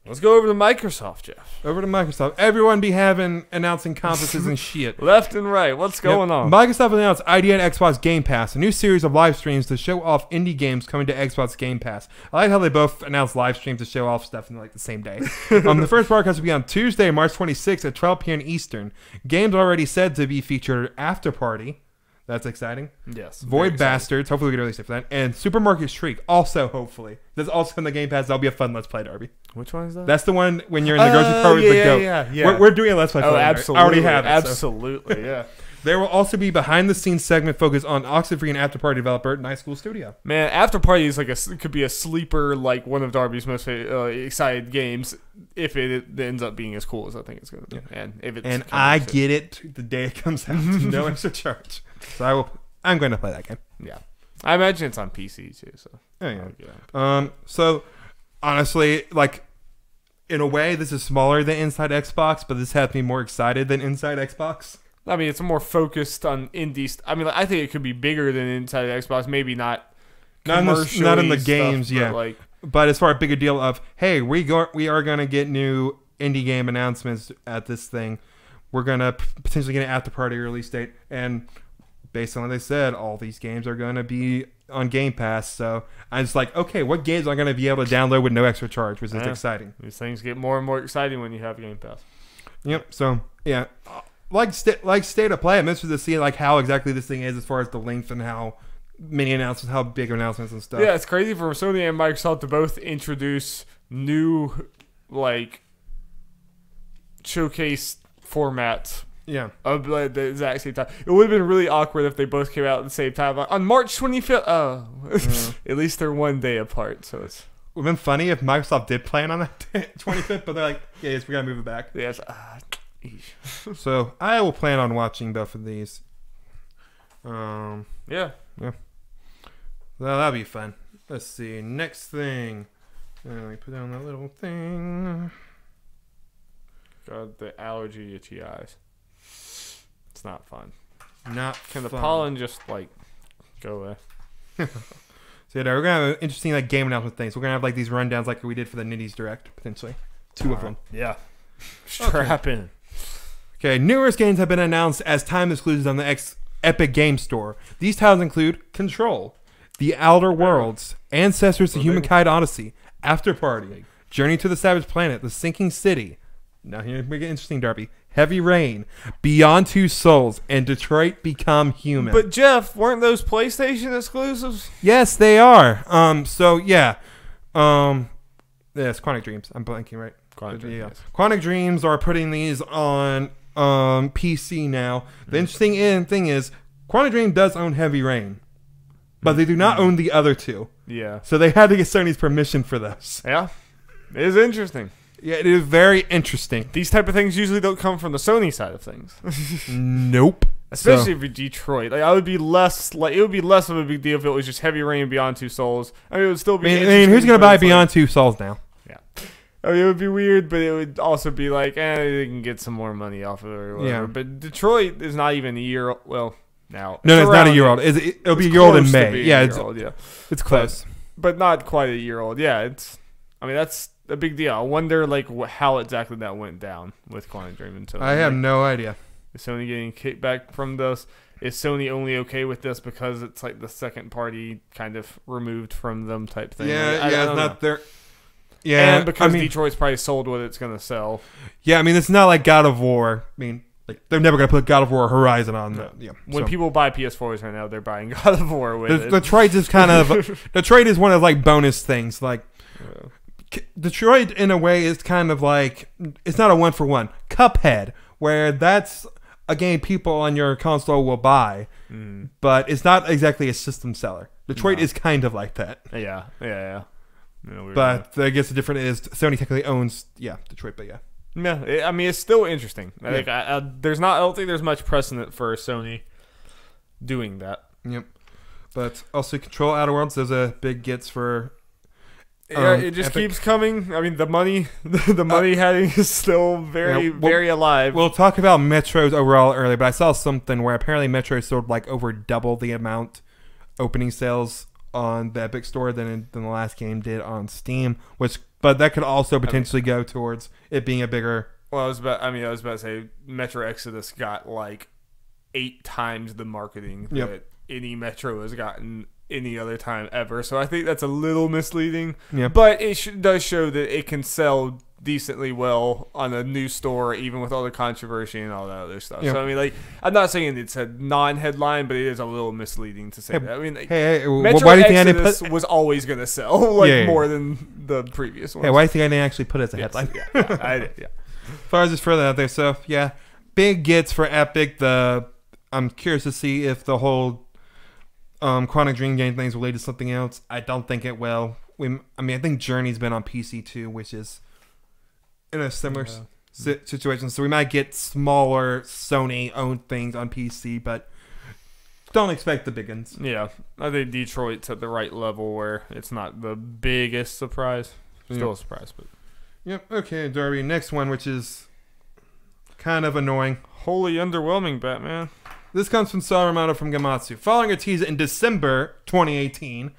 Let's go over to Microsoft, Jeff. Over to Microsoft. Everyone be announcing conferences and shit. Left and right. What's going on? Microsoft announced ID and Xbox Game Pass, a new series of live streams to show off indie games coming to Xbox Game Pass. I like how they both announced live streams to show off stuff in like the same day. The first broadcast will be on Tuesday, March 26th at 12 p.m. Eastern. Games already said to be featured After Party. That's exciting. Yes. Void Bastards. Hopefully we get a release date for that. And Supermarket Shriek. Also, hopefully. There's also in the Game Pass. That'll be a fun Let's Play, Darby. Which one is that? That's the one when you're in the grocery store with the goat. Yeah. We're doing a Let's Play. Oh, absolutely. I already have it. Absolutely, yeah. There will also be behind-the-scenes segment focused on Oxenfree and After Party developer Night School Studio. Man, After Party is like could be a sleeper, like one of Darby's most excited games if it ends up being as cool as I think it's going to be. Yeah. And I get it the day it comes out, no extra charge. So I'm going to play that game. Yeah, I imagine it's on PC too. So So honestly, like in a way, this is smaller than Inside Xbox, but this has me more excited than Inside Xbox. I mean, it's more focused on indie. I mean, I think it could be bigger than Inside Xbox. Maybe not in the games, stuff, yeah. But as far as a bigger deal of, hey, we are going to get new indie game announcements at this thing. We're going to potentially get an After Party release date. And based on what they said, all these games are going to be on Game Pass. So I was like, okay, what games am I going to be able to download with no extra charge, which is exciting. These things get more and more exciting when you have Game Pass. Yep. So, yeah. Like State of Play, I'm interested to see like how exactly this thing is as far as the length and how many announcements, how big announcements and stuff. Yeah, it's crazy for Sony and Microsoft to both introduce new like showcase formats. Yeah, of like, the exact same time. It would have been really awkward if they both came out at the same time like, on March 25th. Oh, at least they're one day apart. So it would have been funny if Microsoft did plan on that 25th, but they're like, yeah, yes, we gotta move it back. Yes. So I will plan on watching both of these. Yeah. Well, that'll be fun. Let's see. Next thing. Let me put down that little thing. God, the allergy itchy eyes. It's not fun. Can the pollen just like go away? So yeah, we're gonna have interesting like game announcement things. We're gonna have like these rundowns like we did for the Nindies Direct potentially. Two of them. Yeah. Strap in. Okay, numerous games have been announced as time exclusives on the Epic Game Store. These titles include Control, The Outer Worlds, Ancestors: The Humankind Odyssey, After Party, Journey to the Savage Planet, The Sinking City. Now here we get interesting, Darby. Heavy Rain, Beyond Two Souls, and Detroit Become Human. But Jeff, weren't those PlayStation exclusives? Yes, they are. So yeah. Yes, Quantic Dreams. I'm blanking, right? Quantic Dreams are putting these on PC now. The interesting thing is Quantic Dream does own Heavy Rain, but they do not own the other two. Yeah. So they had to get Sony's permission for this. Yeah. It is interesting. Yeah, it is very interesting. These type of things usually don't come from the Sony side of things. Nope. Especially if Detroit. Like it would be less of a big deal if it was just Heavy Rain, Beyond Two Souls. I mean, it would still be. I mean, who's gonna buy Beyond Two Souls now? Yeah. I mean, it would be weird, but it would also be like, they can get some more money off of it or whatever. Yeah. But Detroit is not even a year old. Well, now. No, it's not a year old. It'll be a year old in May. Yeah, it's close. But not quite a year old. Yeah, that's a big deal. I wonder, like, how exactly that went down with Quantic Dream and Sony. I have no idea. Is Sony getting kickback from this? Is Sony only okay with this because it's like the second party kind of removed from them type thing? Yeah, it's not their. Yeah, and because Detroit's probably sold what it's gonna sell. Yeah, I mean it's not like God of War. I mean, like they're never gonna put God of War Horizon on. No. Yeah. When people buy PS4s right now, they're buying God of War with it. Detroit is kind of Detroit is one of like bonus things. Like Detroit in a way is kind of like it's not a 1-for-1. Cuphead, where that's a game people on your console will buy, but it's not exactly a system seller. Detroit is kind of like that. Yeah. But I guess the difference is Sony technically owns Detroit, but yeah. Yeah, I mean it's still interesting. Yeah. Like I don't think there's much precedent for Sony doing that. Yep. But also Control Outer Worlds, there's a big gets for. It just Epic. Keeps coming. I mean the money heading is still very alive. We'll talk about Metro's overall earlier, but I saw something where apparently Metro sold like over double the amount opening sales on the Epic Store than the last game did on Steam, but that could also potentially go towards it being a bigger. Well, I was about to say Metro Exodus got like 8 times the marketing that any Metro has gotten any other time ever. So I think that's a little misleading. Yeah. But it does show that it can sell decently well on a new store, even with all the controversy and all that other stuff. Yep. So I mean, like, I'm not saying it's a non-headline, but it is a little misleading to say that. I mean, like, Metro why do you think Exodus was always going to sell more than the previous one. Hey, why do you think I didn't actually put it as a headline? I did. Yeah. As far as just further out there, so yeah, big gets for Epic. The I'm curious to see if the whole Chronic Dream game thing is related to something else. I don't think it will. I think Journey's been on PC too, which is in a similar situation. So we might get smaller Sony-owned things on PC, but don't expect the big ones. Yeah, I think Detroit's at the right level where it's not the biggest surprise. Still a surprise, but... Yep, okay, Darby. Next one, which is kind of annoying. Wholly underwhelming, Batman. This comes from Sawamata from Gamatsu. Following a teaser in December 2018,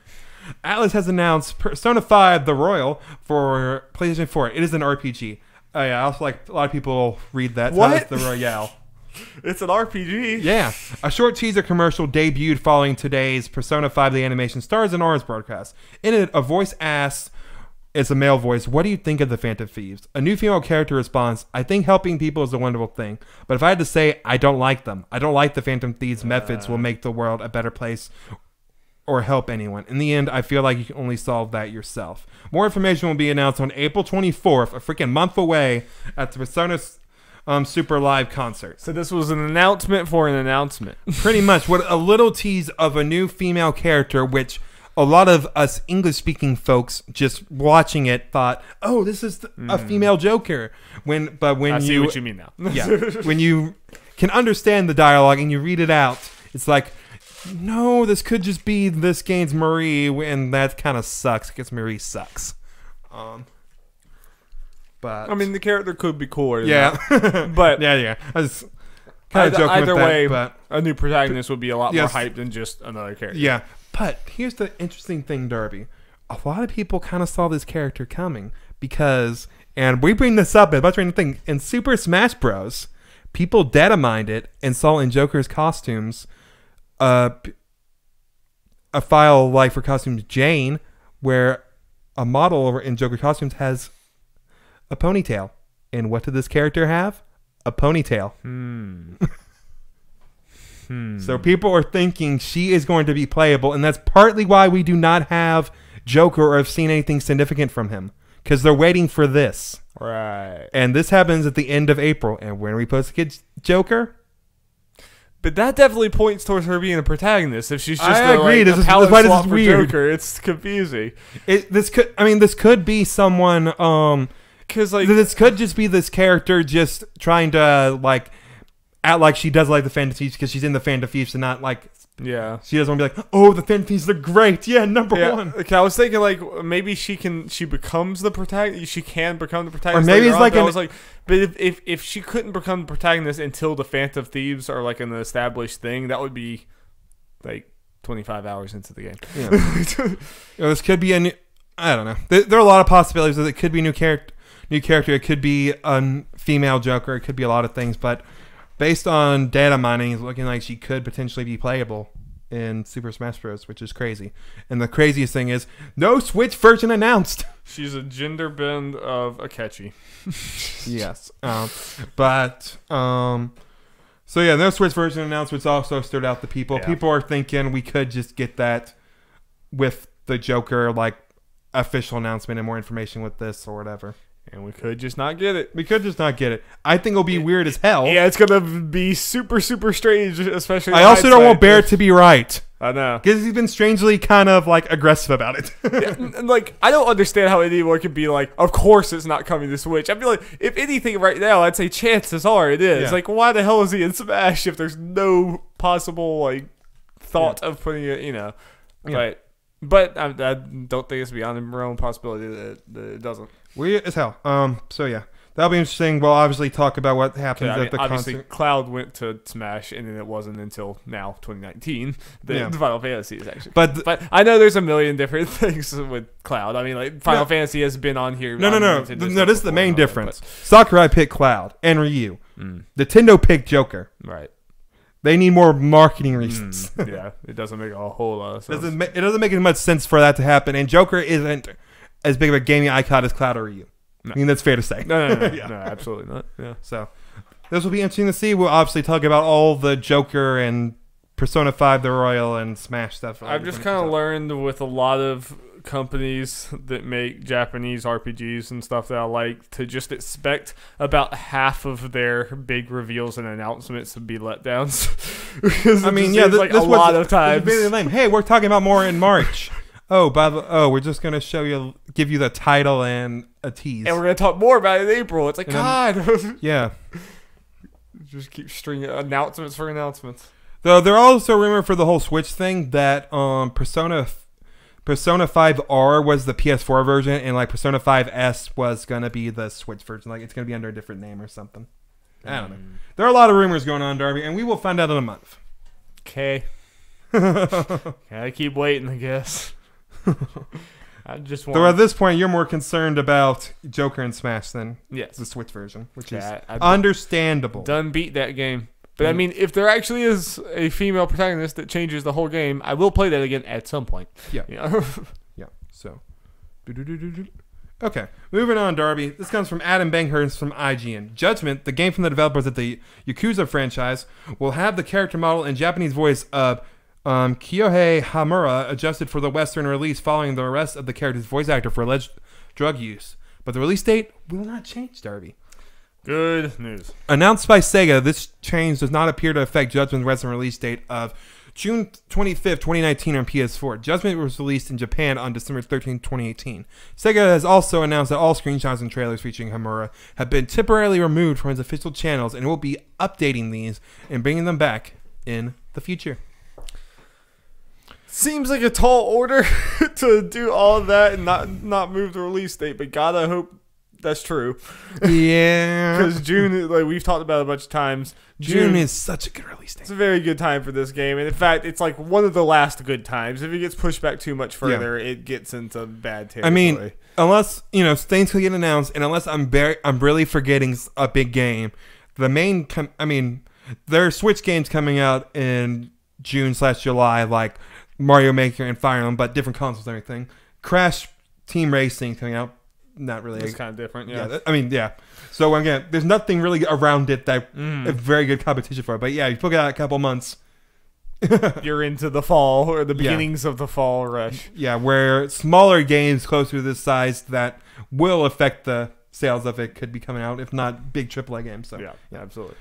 Atlas has announced Persona 5 The Royal for PlayStation 4. It is an RPG. Oh yeah, I also like a lot of people read that. What? The Royale. It's an RPG? Yeah. A short teaser commercial debuted following today's Persona 5 The Animation Stars and Orange broadcast. In it, a voice asks, it's a male voice, what do you think of the Phantom Thieves? A new female character responds, I think helping people is a wonderful thing. But if I had to say, I don't like them. I don't like the Phantom Thieves' methods will make the world a better place or help anyone. In the end, I feel like you can only solve that yourself. More information will be announced on April 24th, a freaking month away, at the Persona Super Live concert. So this was an announcement for an announcement. Pretty much. What a little tease of a new female character, which a lot of us English-speaking folks just watching it thought, "Oh, this is a female Joker." I see what you mean now. Yeah, when you can understand the dialogue and you read it out, it's like, no, this could just be this game's Marie, and that kind of sucks because Marie sucks. But I mean, the character could be cooler. Yeah, but yeah. I was kind of joking either with way, that, but a new protagonist would be a lot more hyped than just another character. Yeah. But here's the interesting thing, Darby. A lot of people kind of saw this character coming because, and we bring this up, but in Super Smash Bros., people data-mined it and saw in Joker's costumes a file like for costumes Jane, where a model in Joker costumes has a ponytail. And what did this character have? A ponytail. So people are thinking she is going to be playable, and that's partly why we do not have Joker or have seen anything significant from him, because they're waiting for this. Right. And this happens at the end of April, and when are we supposed to get Joker? But that definitely points towards her being a protagonist. If she's just I agree. This is why this is for weird. Joker, it's confusing. This could be someone. Because this could just be this character just trying to act like she does like the Phantom Thieves because she's in the Phantom Thieves and not like. Yeah. She doesn't want to be like, oh, the Phantom Thieves are great. Yeah, number one. Okay, I was thinking maybe she becomes the protagonist. She can become the protagonist. Or maybe it's on, like I was like, but if she couldn't become the protagonist until the Phantom Thieves are like an established thing, that would be 25 hours into the game. Yeah. This could be I don't know. There are a lot of possibilities. It could be a new character. It could be a female Joker. It could be a lot of things, but based on data mining, it's looking like she could potentially be playable in Super Smash Bros., which is crazy. And the craziest thing is, no Switch version announced. She's a gender bend of Akechi. Yes. So yeah, no Switch version announced, which also stirred out the people. Yeah. People are thinking we could just get that with the Joker, official announcement and more information with this or whatever. And we could just not get it. I think it'll be weird as hell. Yeah, it's going to be super, super strange, especially I also don't want Barrett to be right. I know. Because he's been strangely kind of, aggressive about it. Yeah, and, I don't understand how anyone could be of course it's not coming to Switch. I'd be like, if anything right now, I'd say chances are it is. Yeah. Why the hell is he in Smash if there's no possible, thought of putting it, Yeah. But I don't think it's beyond the realm of possibility that it doesn't. Weird as hell. So yeah, that'll be interesting. We'll obviously talk about what happens at the obviously concert. Cloud went to Smash, and then it wasn't until now, 2019, the Final Fantasy is actually. But I know there's a million different things with Cloud. I mean, Final Fantasy has been on here. No. This is the main difference. Sakurai picked Cloud and Ryu. Nintendo picked Joker. Right. They need more marketing reasons. Yeah, it doesn't make a whole lot of sense. It doesn't make as much sense for that to happen. And Joker isn't as big of a gaming icon as Cloud or Ryu. No. I mean, that's fair to say. No, yeah. No, absolutely not. Yeah. So this will be interesting to see. We'll obviously talk about all the Joker and Persona 5 The Royal and Smash stuff. I've just kind of learned with a lot of companies that make Japanese RPGs and stuff that I like to just expect about half of their big reveals and announcements to be letdowns. I mean, yeah, like a lot of times. Really lame. Hey, we're talking about more in March. We're just gonna give you the title and a tease, and we're gonna talk more about it in April. It's like, yeah, just keep stringing announcements for announcements. Though there are also rumor for the whole Switch thing that Persona 5R was the PS4 version, and like Persona 5S was gonna be the Switch version. Like it's gonna be under a different name or something. I don't know. There are a lot of rumors going on, Darby, and we will find out in a month. Okay. I keep waiting, I guess. I just want. Though at this point, you're more concerned about Joker and Smash than the Switch version, which is I've understandable. Done beat that game. But I mean, if there actually is a female protagonist that changes the whole game, I will play that again at some point. Yeah. Yeah. Yeah. So. Okay. Moving on, Darby. This comes from Adam Banghurst from IGN. Judgment, the game from the developers of the Yakuza franchise, will have the character model and Japanese voice of Kyohei Hamura adjusted for the Western release following the arrest of the character's voice actor for alleged drug use. But the release date will not change, Darby. Good news. Announced by Sega, this change does not appear to affect Judgment's Western release date of June 25th, 2019 on PS4. Judgment was released in Japan on December 13th, 2018. Sega has also announced that all screenshots and trailers featuring Hamura have been temporarily removed from its official channels and will be updating these and bringing them back in the future. Seems like a tall order to do all of that and not move the release date, but gotta hope that's true. Yeah. Because June, like we've talked about a bunch of times, June is such a good release date. It's a very good time for this game. And in fact, it's like one of the last good times. If it gets pushed back too much further, it gets into bad territory. I mean, unless, things could get announced, and unless I'm really forgetting a big game, there are Switch games coming out in June/July, like Mario Maker and Fire Emblem, but different consoles and everything. Crash Team Racing coming out. Not really. It's kind of different, yeah. Yeah. So again, there's nothing really around it that a very good competition for it. But yeah, you put it out a couple months. You're into the fall or the beginnings of the fall rush. Yeah, where smaller games closer to this size that will affect the sales of it could be coming out, if not big AAA games. So yeah, absolutely.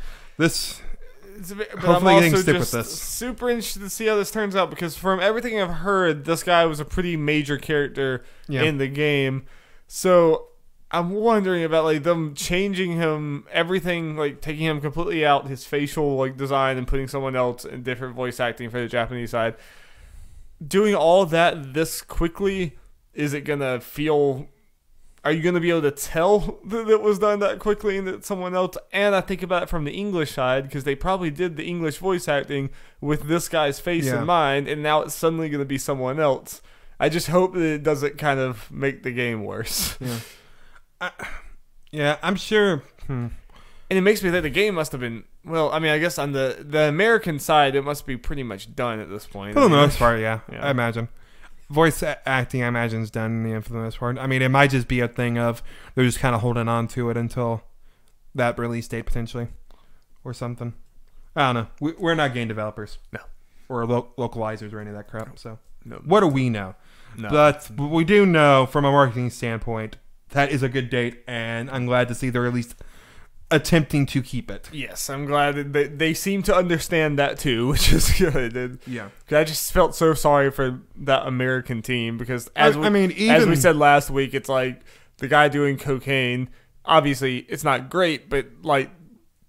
Hopefully I'm getting also stick just with this. Super interested to see how this turns out because from everything I've heard, this guy was a pretty major character in the game. So I'm wondering about like them changing him, everything, like taking him completely out, his facial like design and putting someone else in different voice acting for the Japanese side. Doing all of that this quickly, is it gonna feel? Are you gonna be able to tell that it was done that quickly and that someone else? And I think about it from the English side because they probably did the English voice acting with this guy's face in mind, and now it's suddenly gonna be someone else. I just hope that it doesn't kind of make the game worse. Yeah. I'm sure. And it makes me think the game must have been, well, I mean, I guess on the American side, it must be pretty much done at this point. For the most part, yeah. I imagine. Voice acting, I imagine, is done in the end for the most part. I mean, it might just be a thing of they're just kind of holding on to it until that release date, potentially. Or something. I don't know. We're not game developers. No. Or localizers or any of that crap. So, no. What do we know? No. But we do know, from a marketing standpoint, that is a good date, and I'm glad to see they're at least attempting to keep it. Yes, I'm glad that they seem to understand that too, which is good. Yeah. I just felt so sorry for that American team because as as we said last week, it's like the guy doing cocaine, obviously it's not great, but like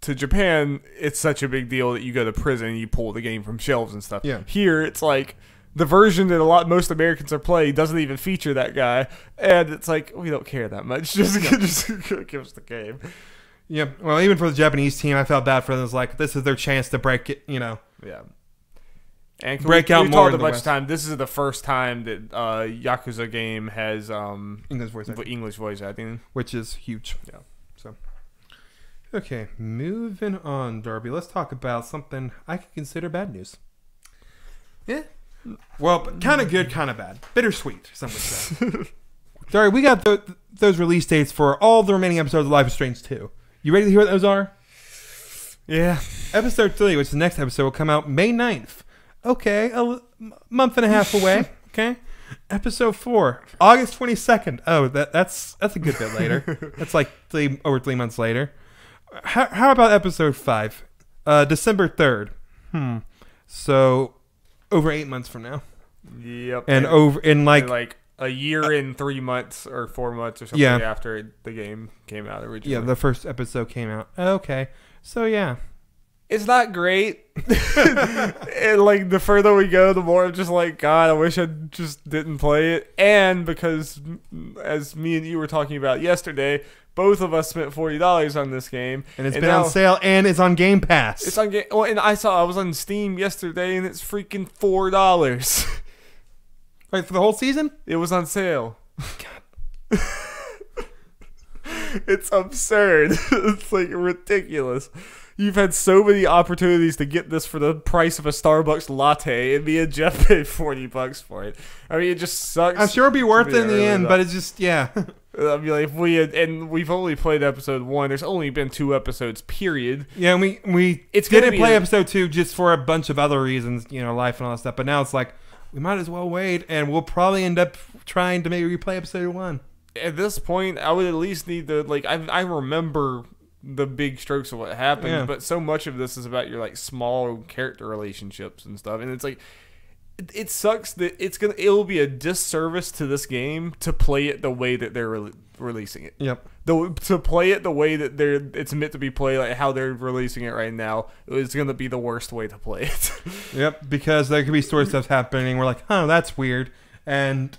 to Japan, it's such a big deal that you go to prison and you pull the game from shelves and stuff. Yeah. Here, it's like the version that most Americans are playing doesn't even feature that guy, and it's like we don't care that much. Just give us the game. Yeah. Well, even for the Japanese team, I felt bad for them. It's like this is their chance to break it. Yeah. And break out we've more talked in a the bunch of West. time. This is the first time that Yakuza game has English voice acting, which is huge. Yeah. So. Okay, moving on, Darby. Let's talk about something I could consider bad news. Yeah. Well, kind of good, kind of bad. Bittersweet, some would say. Sorry, we got those release dates for all the remaining episodes of Life is Strange 2. You ready to hear what those are? Yeah. Episode 3, which is the next episode, will come out May 9th. Okay, a month and a half away. Okay. Episode 4, August 22nd. Oh, that's a good bit later. That's like over 3 months later. How about episode 5? December 3rd. So over 8 months from now. Yep. And over in like a year and 3 months or 4 months or something after the game came out originally. Yeah, the first episode came out. Okay. So yeah. It's not great. And like the further we go, the more I'm just like, God, I wish I just didn't play it. And because, as me and you were talking about yesterday, both of us spent $40 on this game, and it's been on sale, and it's on Game Pass. It's on Well, and I was on Steam yesterday, and it's freaking $4. Wait, for the whole season? It was on sale. God. It's absurd. It's like ridiculous. You've had so many opportunities to get this for the price of a Starbucks latte, and me and Jeff paid $40 for it. I mean, it just sucks. I'm sure it'll be worth it in the end, but it's just, yeah. I mean, like, we've only played episode 1. There's only been 2 episodes, period. Yeah, and we didn't play episode 2 just for a bunch of other reasons, life and all that stuff. But now it's like, we might as well wait, and we'll probably end up trying to maybe replay episode 1. At this point, I would at least need to, like, I remember the big strokes of what happened, but so much of this is about your like small character relationships and stuff, and it's like it sucks that it'll be a disservice to this game to play it the way that they're releasing it. Yep. To play it the way that it's meant to be played, like how they're releasing it right now, it's gonna be the worst way to play it. Yep, because there could be story stuff happening. We're like, that's weird, and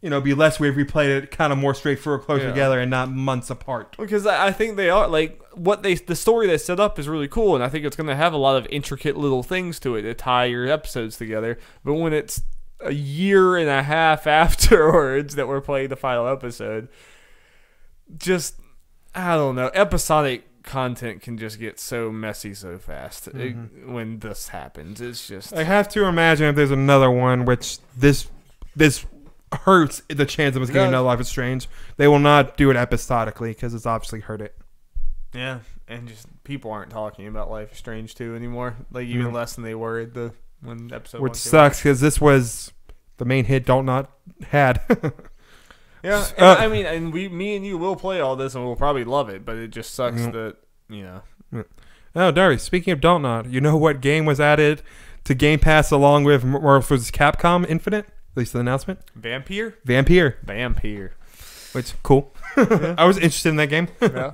it'd be less weird if we played it kind of more straightforward, closer together, and not months apart. Because I think they are, like, the story they set up is really cool, and I think it's going to have a lot of intricate little things to it to tie your episodes together. But when it's a year and a half afterwards that we're playing the final episode, just, I don't know, episodic content can just get so messy so fast when this happens. It's just... I have to imagine if there's another one, which this hurts the chance of us getting another Life is Strange. They will not do it episodically because it's obviously hurt it. Yeah, and just people aren't talking about Life is Strange 2 anymore, like even less than they were when episode 1 which sucks because this was the main hit Don't Not had. Yeah, I mean, and me and you will play all this and we'll probably love it, but it just sucks that Oh, Darby, speaking of Don't Not, you know what game was added to Game Pass along with Marvel vs. Capcom Infinite? At least the announcement. Vampire. Which, cool. I was interested in that game. Yeah.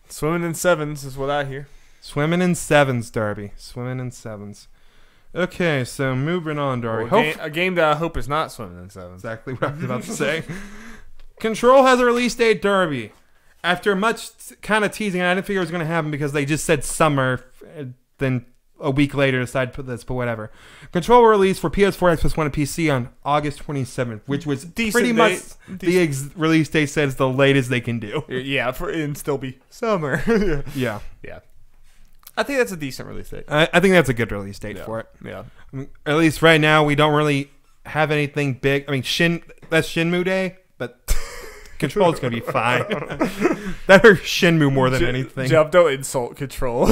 Swimming in sevens is what I hear. Swimming in sevens, Darby. Swimming in sevens. Okay, so moving on, Darby. Well, a game that I hope is not swimming in sevens. Exactly what I was about to say. Control has a release date, Darby. After much kind of teasing, I didn't figure it was going to happen because they just said summer, then a week later decided to put this, but whatever. Control will release for PS4, Xbox One, and PC on August 27th, which was pretty much the release date says the latest they can do. Yeah, and still be summer. Yeah. I think that's a decent release date. I think that's a good release date for it. Yeah. At least right now, we don't really have anything big. I mean, that's Shenmue Day, but Control is going to be fine. That hurts Shenmue more than anything. Jeff, don't insult Control.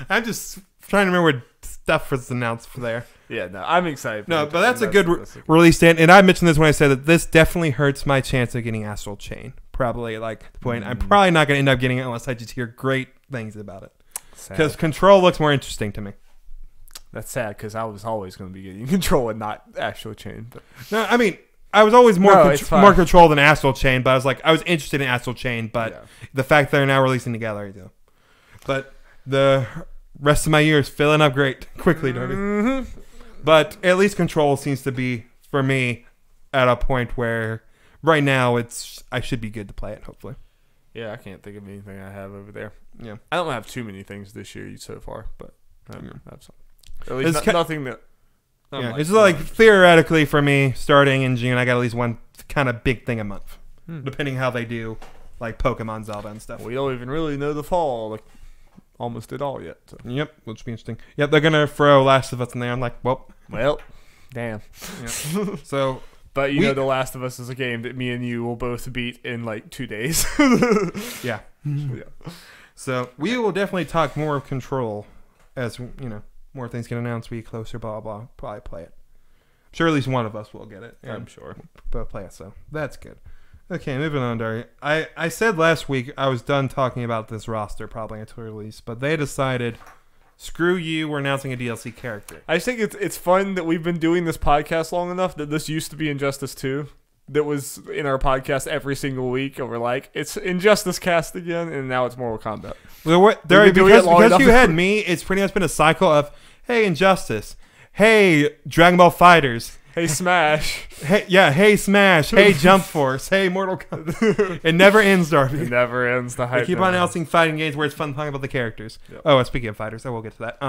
I'm just trying to remember what stuff was announced for there. Yeah, no, I'm excited. No, but that's a good release date. And I mentioned this when I said that this definitely hurts my chance of getting Astral Chain. Probably like the point. I'm probably not going to end up getting it unless I just hear great things about it. Because Control looks more interesting to me. That's sad because I was always going to be getting Control and not Astral Chain. But. No, I mean, I was always more Control than Astral Chain, but I was interested in Astral Chain, but the fact that they're now releasing together, I do. But the rest of my year is filling up quickly, Darby. Mm-hmm. But at least Control seems to be, for me, at a point where right now I should be good to play it, hopefully. Yeah, I can't think of anything I have over there. Yeah, I don't have too many things this year so far, but I have some. At least nothing that. It's like theoretically for me, starting in June, I got at least one kind of big thing a month, depending how they do, like Pokemon, Zelda, and stuff. We don't even really know the fall, almost at all yet. So. Yep, which will be interesting. Yep, they're gonna throw Last of Us in there. I'm like, well, damn. Yeah. So. But you know, The Last of Us is a game that me and you will both beat in 2 days. Yeah. So we will definitely talk more of Control as more things get announced. We get closer, blah blah. Probably play it. sure at least one of us will get it. I'm sure. Both play it, so that's good. Okay, moving on, Dari. I said last week I was done talking about this roster probably until release, but they decided, screw you, we're announcing a DLC character. I just think it's fun that we've been doing this podcast long enough that this used to be Injustice 2. That was in our podcast every single week, and we're like, it's Injustice Cast again, and now it's Mortal Kombat. Well, Dari, because you had me, it's pretty much been a cycle of, hey, Injustice. Hey, Dragon Ball Fighterz. Hey, Smash. Hey, Smash. Hey, Jump Force. Hey, Mortal Kombat. It never ends, Darby. It never ends. The hype. They keep on announcing fighting games where it's fun talking about the characters. Yep. Oh, and speaking of fighters, I will get to that.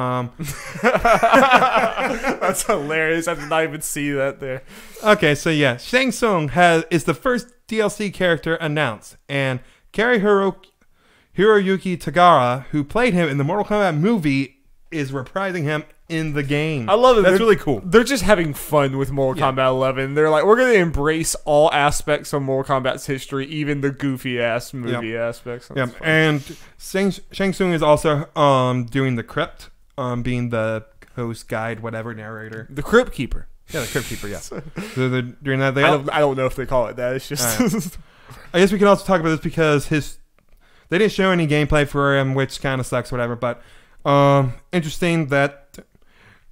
That's hilarious. I did not even see that there. Okay, so yeah, Shang Tsung is the first DLC character announced, and Kari Hiroyuki Tagara, who played him in the Mortal Kombat movie, is reprising him in the game. I love it. That's really cool. They're just having fun with Mortal Kombat 11. They're like, we're going to embrace all aspects of Mortal Kombat's history, even the goofy ass movie aspects. Yeah, and Shang Tsung is also doing the Crypt, being the host, guide, whatever, narrator. The Crypt Keeper. Yeah, the Crypt Keeper. Yeah. So they're doing that. I don't know if they call it that. It's just. I guess we can also talk about this because they didn't show any gameplay for him, which kind of sucks, whatever. But interesting that.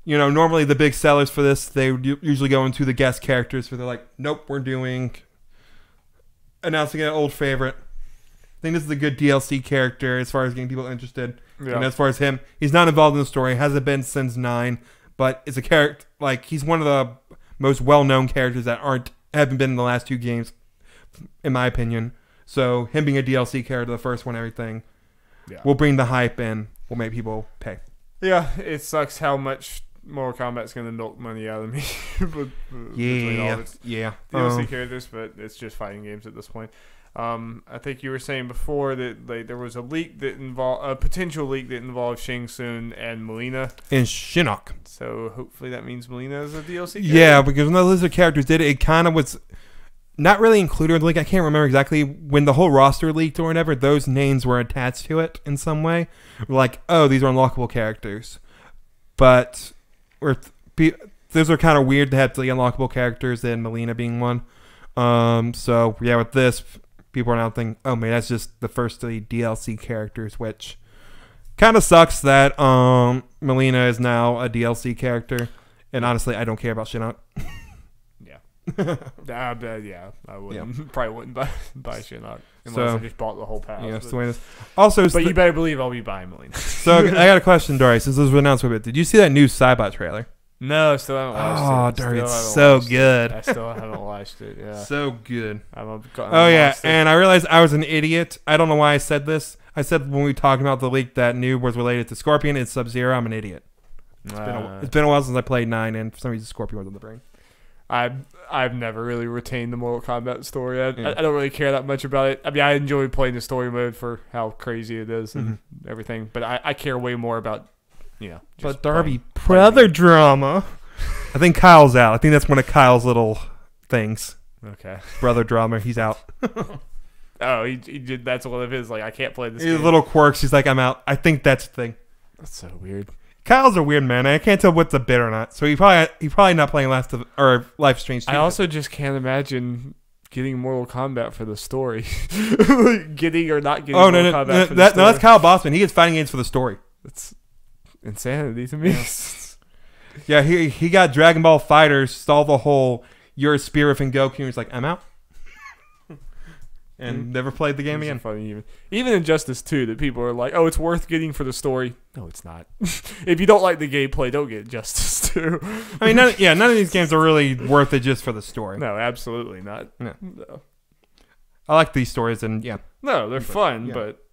You know, normally the big sellers for this, they usually go into the guest characters where they're like, nope, we're announcing an old favorite. I think this is a good DLC character as far as getting people interested. Yeah. And as far as him, he's not involved in the story, hasn't been since 9, but it's a character, like, he's one of the most well-known characters that haven't been in the last 2 games, in my opinion. So him being a DLC character, the first one, everything, will bring the hype in, will make people pay. Yeah, it sucks how much Mortal Kombat's going to milk money out of me. DLC characters, but it's just fighting games at this point. I think you were saying before that there was a leak that a potential leak that involved Shang Tsung and Mileena. And Shinnok. So hopefully that means Mileena is a DLC character. Yeah, because when the lizard characters did it, it kind of was not really included in the leak. I can't remember exactly when the whole roster leaked or whatever. Those names were attached to it in some way. Like, oh, these are unlockable characters. But those are kind of weird to have the unlockable characters, and Mileena being one. So yeah, with this, people are now thinking, oh man, that's just the first 3 DLC characters, which kind of sucks that Mileena is now a DLC character. And honestly, I don't care about Shinnok. Yeah, I wouldn't. Yeah. Probably wouldn't buy Shinnok unless I just bought the whole pass. Yeah, but you better believe I'll be buying Mileena. So I got a question, Dory. Since this was announced a bit, did you see that new Cybot trailer? No, I still haven't watched it. Oh, Dory, it's so good. I still haven't watched it. Yeah, so good. And I realized I was an idiot. I don't know why I said this. I said when we talked about the leak that new was related to Scorpion, it's Sub-Zero. I'm an idiot. It's been a while since I played 9, and for some reason Scorpion was on the brain. I've never really retained the Mortal Kombat story. I don't really care that much about it. I mean, I enjoy playing the story mode for how crazy it is and everything, but I care way more about, but Darby, brother drama. I think Kyle's out. I think that's one of Kyle's little things. Okay. Brother drama. He's out. Oh, he did. That's one of his. Like, I can't play this game. His little quirks. He's like, I'm out. I think that's the thing. That's so weird. Kyle's a weird man. I can't tell what's a bit or not. So he probably not playing Life is Strange 2. I also just can't imagine getting Mortal Kombat for the story. Getting or not getting Mortal Kombat for the story. No, that's Kyle Bossman. He gets fighting games for the story. That's insanity to me. Yeah, he got Dragon Ball Fighterz, stole the whole you're a spirit and Goku. He's like, I'm out. And never played the game again. Funny, even Injustice 2, that people are like, oh, it's worth getting for the story. No, it's not. If you don't like the gameplay, don't get Injustice 2. I mean, none of these games are really worth it just for the story. No, absolutely not. No. I like these stories, and no, they're fun, but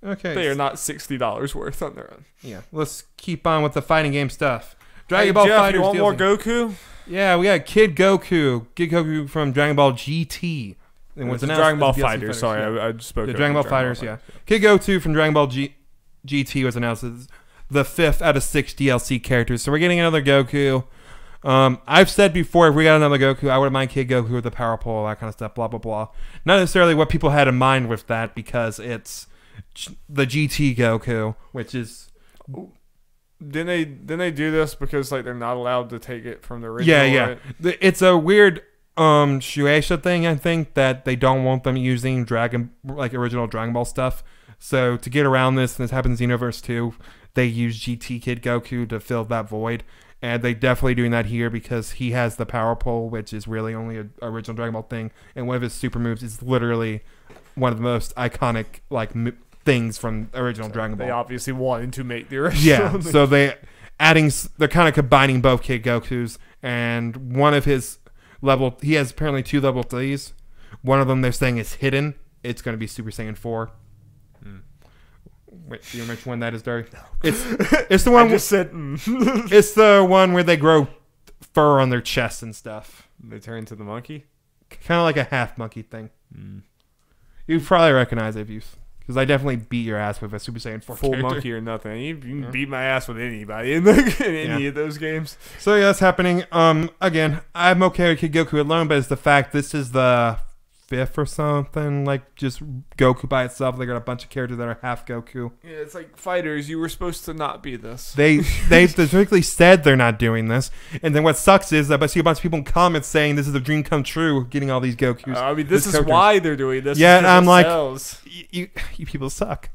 okay, they are not $60 worth on their own. Yeah, let's keep on with the fighting game stuff. Dragon Ball Jeff, Fighterz. You want more Goku? Yeah, we got Kid Goku from Dragon Ball GT. And what's Dragon Ball Fighterz. Sorry, I spoke. The Dragon Ball Fighterz, yeah. Kid Goku from Dragon Ball GT was announced as the 5th out of 6 DLC characters. So we're getting another Goku. I've said before, if we got another Goku, I wouldn't mind Kid Goku with the power pole, that kind of stuff, blah, blah, blah. Not necessarily what people had in mind with that, because it's the GT Goku, which is Didn't they do this because like they're not allowed to take it from the original? Yeah. Right? It's a weird Shueisha thing, I think, that they don't want them using original Dragon Ball stuff. So to get around this, and this happens in Xenoverse 2, they use GT Kid Goku to fill that void. And they definitely doing that here because he has the power pole, which is really only an original Dragon Ball thing. And one of his super moves is literally one of the most iconic things from original Dragon Ball. They obviously wanted to make the original. Yeah, so they're kind of combining both Kid Gokus, and one of his he has apparently 2 level 3s. One of them they're saying is hidden. It's going to be Super Saiyan 4. Wait, do you remember which one that is, Derry? No. It's the one. I just said. It's the one where they grow fur on their chest and stuff. They turn into the monkey. Kind of like a half monkey thing. You probably recognize it, because I definitely beat your ass with a Super Saiyan 4 full character. Monkey or nothing. You can beat my ass with anybody in any of those games. So yeah, that's happening. Again, I'm okay with Kid Goku alone, but it's the fact this is the 5th or something, like just Goku by itself. They got a bunch of characters that are half Goku. Yeah, it's like Fighterz. You were supposed to not be this. They specifically said they're not doing this, and then what sucks is that I see a bunch of people in comments saying this is a dream come true, getting all these Gokus. I mean, this is why they're doing this. Yeah, and I'm like, you people suck.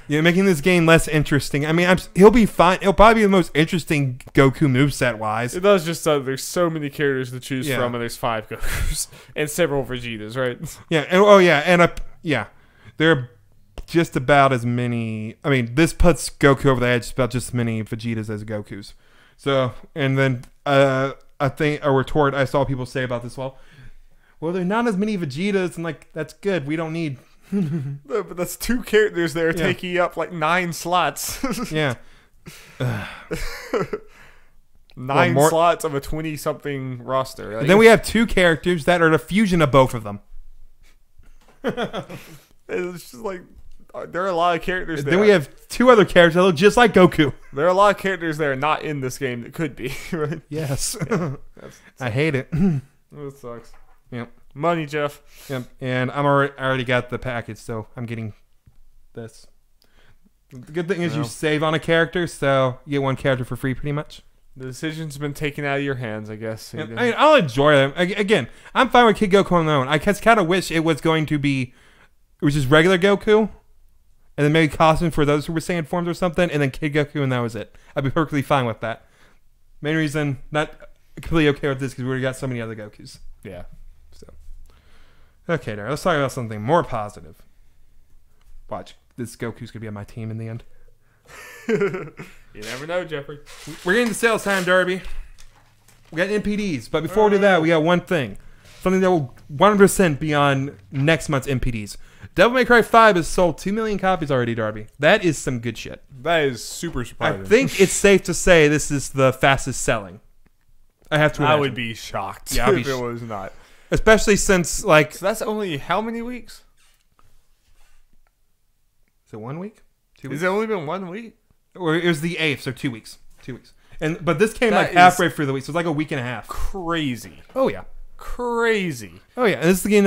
You're making this game less interesting. I mean, he'll be fine. He'll probably be the most interesting Goku moveset wise. It does just there's so many characters to choose from, and there's 5 Gokus and several Vegetas, right? Yeah, there are just about as many. I mean, this puts Goku over the edge about just as many Vegetas as Gokus. So, and then I think a retort I saw people say about this, well, there are not as many Vegetas, and like that's good. We don't need. No, but that's 2 characters there taking up like 9 slots. Yeah. 9 slots of a 20-something roster. Like, then we have 2 characters that are the fusion of both of them. It's just like there are a lot of characters there. Then we have 2 other characters that look just like Goku. There are a lot of characters that are not in this game that could be, right? Yes. Yeah, I hate it. It sucks. Yep. Money, Jeff. Yep. And I already got the package, so I'm getting this. The good thing is you save on a character, so you get 1 character for free pretty much. The decision's been taken out of your hands, I guess. Yep. I mean, I'll enjoy them. Again, I'm fine with Kid Goku on their own. I just kind of wish it was going to be, it was just regular Goku, and then maybe costume for those who were Saiyan forms or something, and then Kid Goku, and that was it. I'd be perfectly fine with that. Main reason, not completely okay with this, because we already got so many other Gokus. Yeah. So, okay, there. Let's talk about something more positive. Watch, this Goku's gonna be on my team in the end. You never know, Jeffrey. We're getting to sales time, Derby. We got NPDs, but before we do that, we got one thing. Something that will 100% be on next month's NPDs. Devil May Cry 5 has sold 2 million copies already, Darby. That is some good shit. That is super surprising. I think it's safe to say this is the fastest selling. I have to imagine. I would be shocked if it was not. Especially since, like... So that's only how many weeks? Is it 1 week? 2 weeks? Has it only been 1 week? Or it was the 8th, so 2 weeks. 2 weeks. But this came like halfway through the week, so it's like a week and a half. Crazy. Oh, yeah. Crazy. Oh, yeah. And this is the game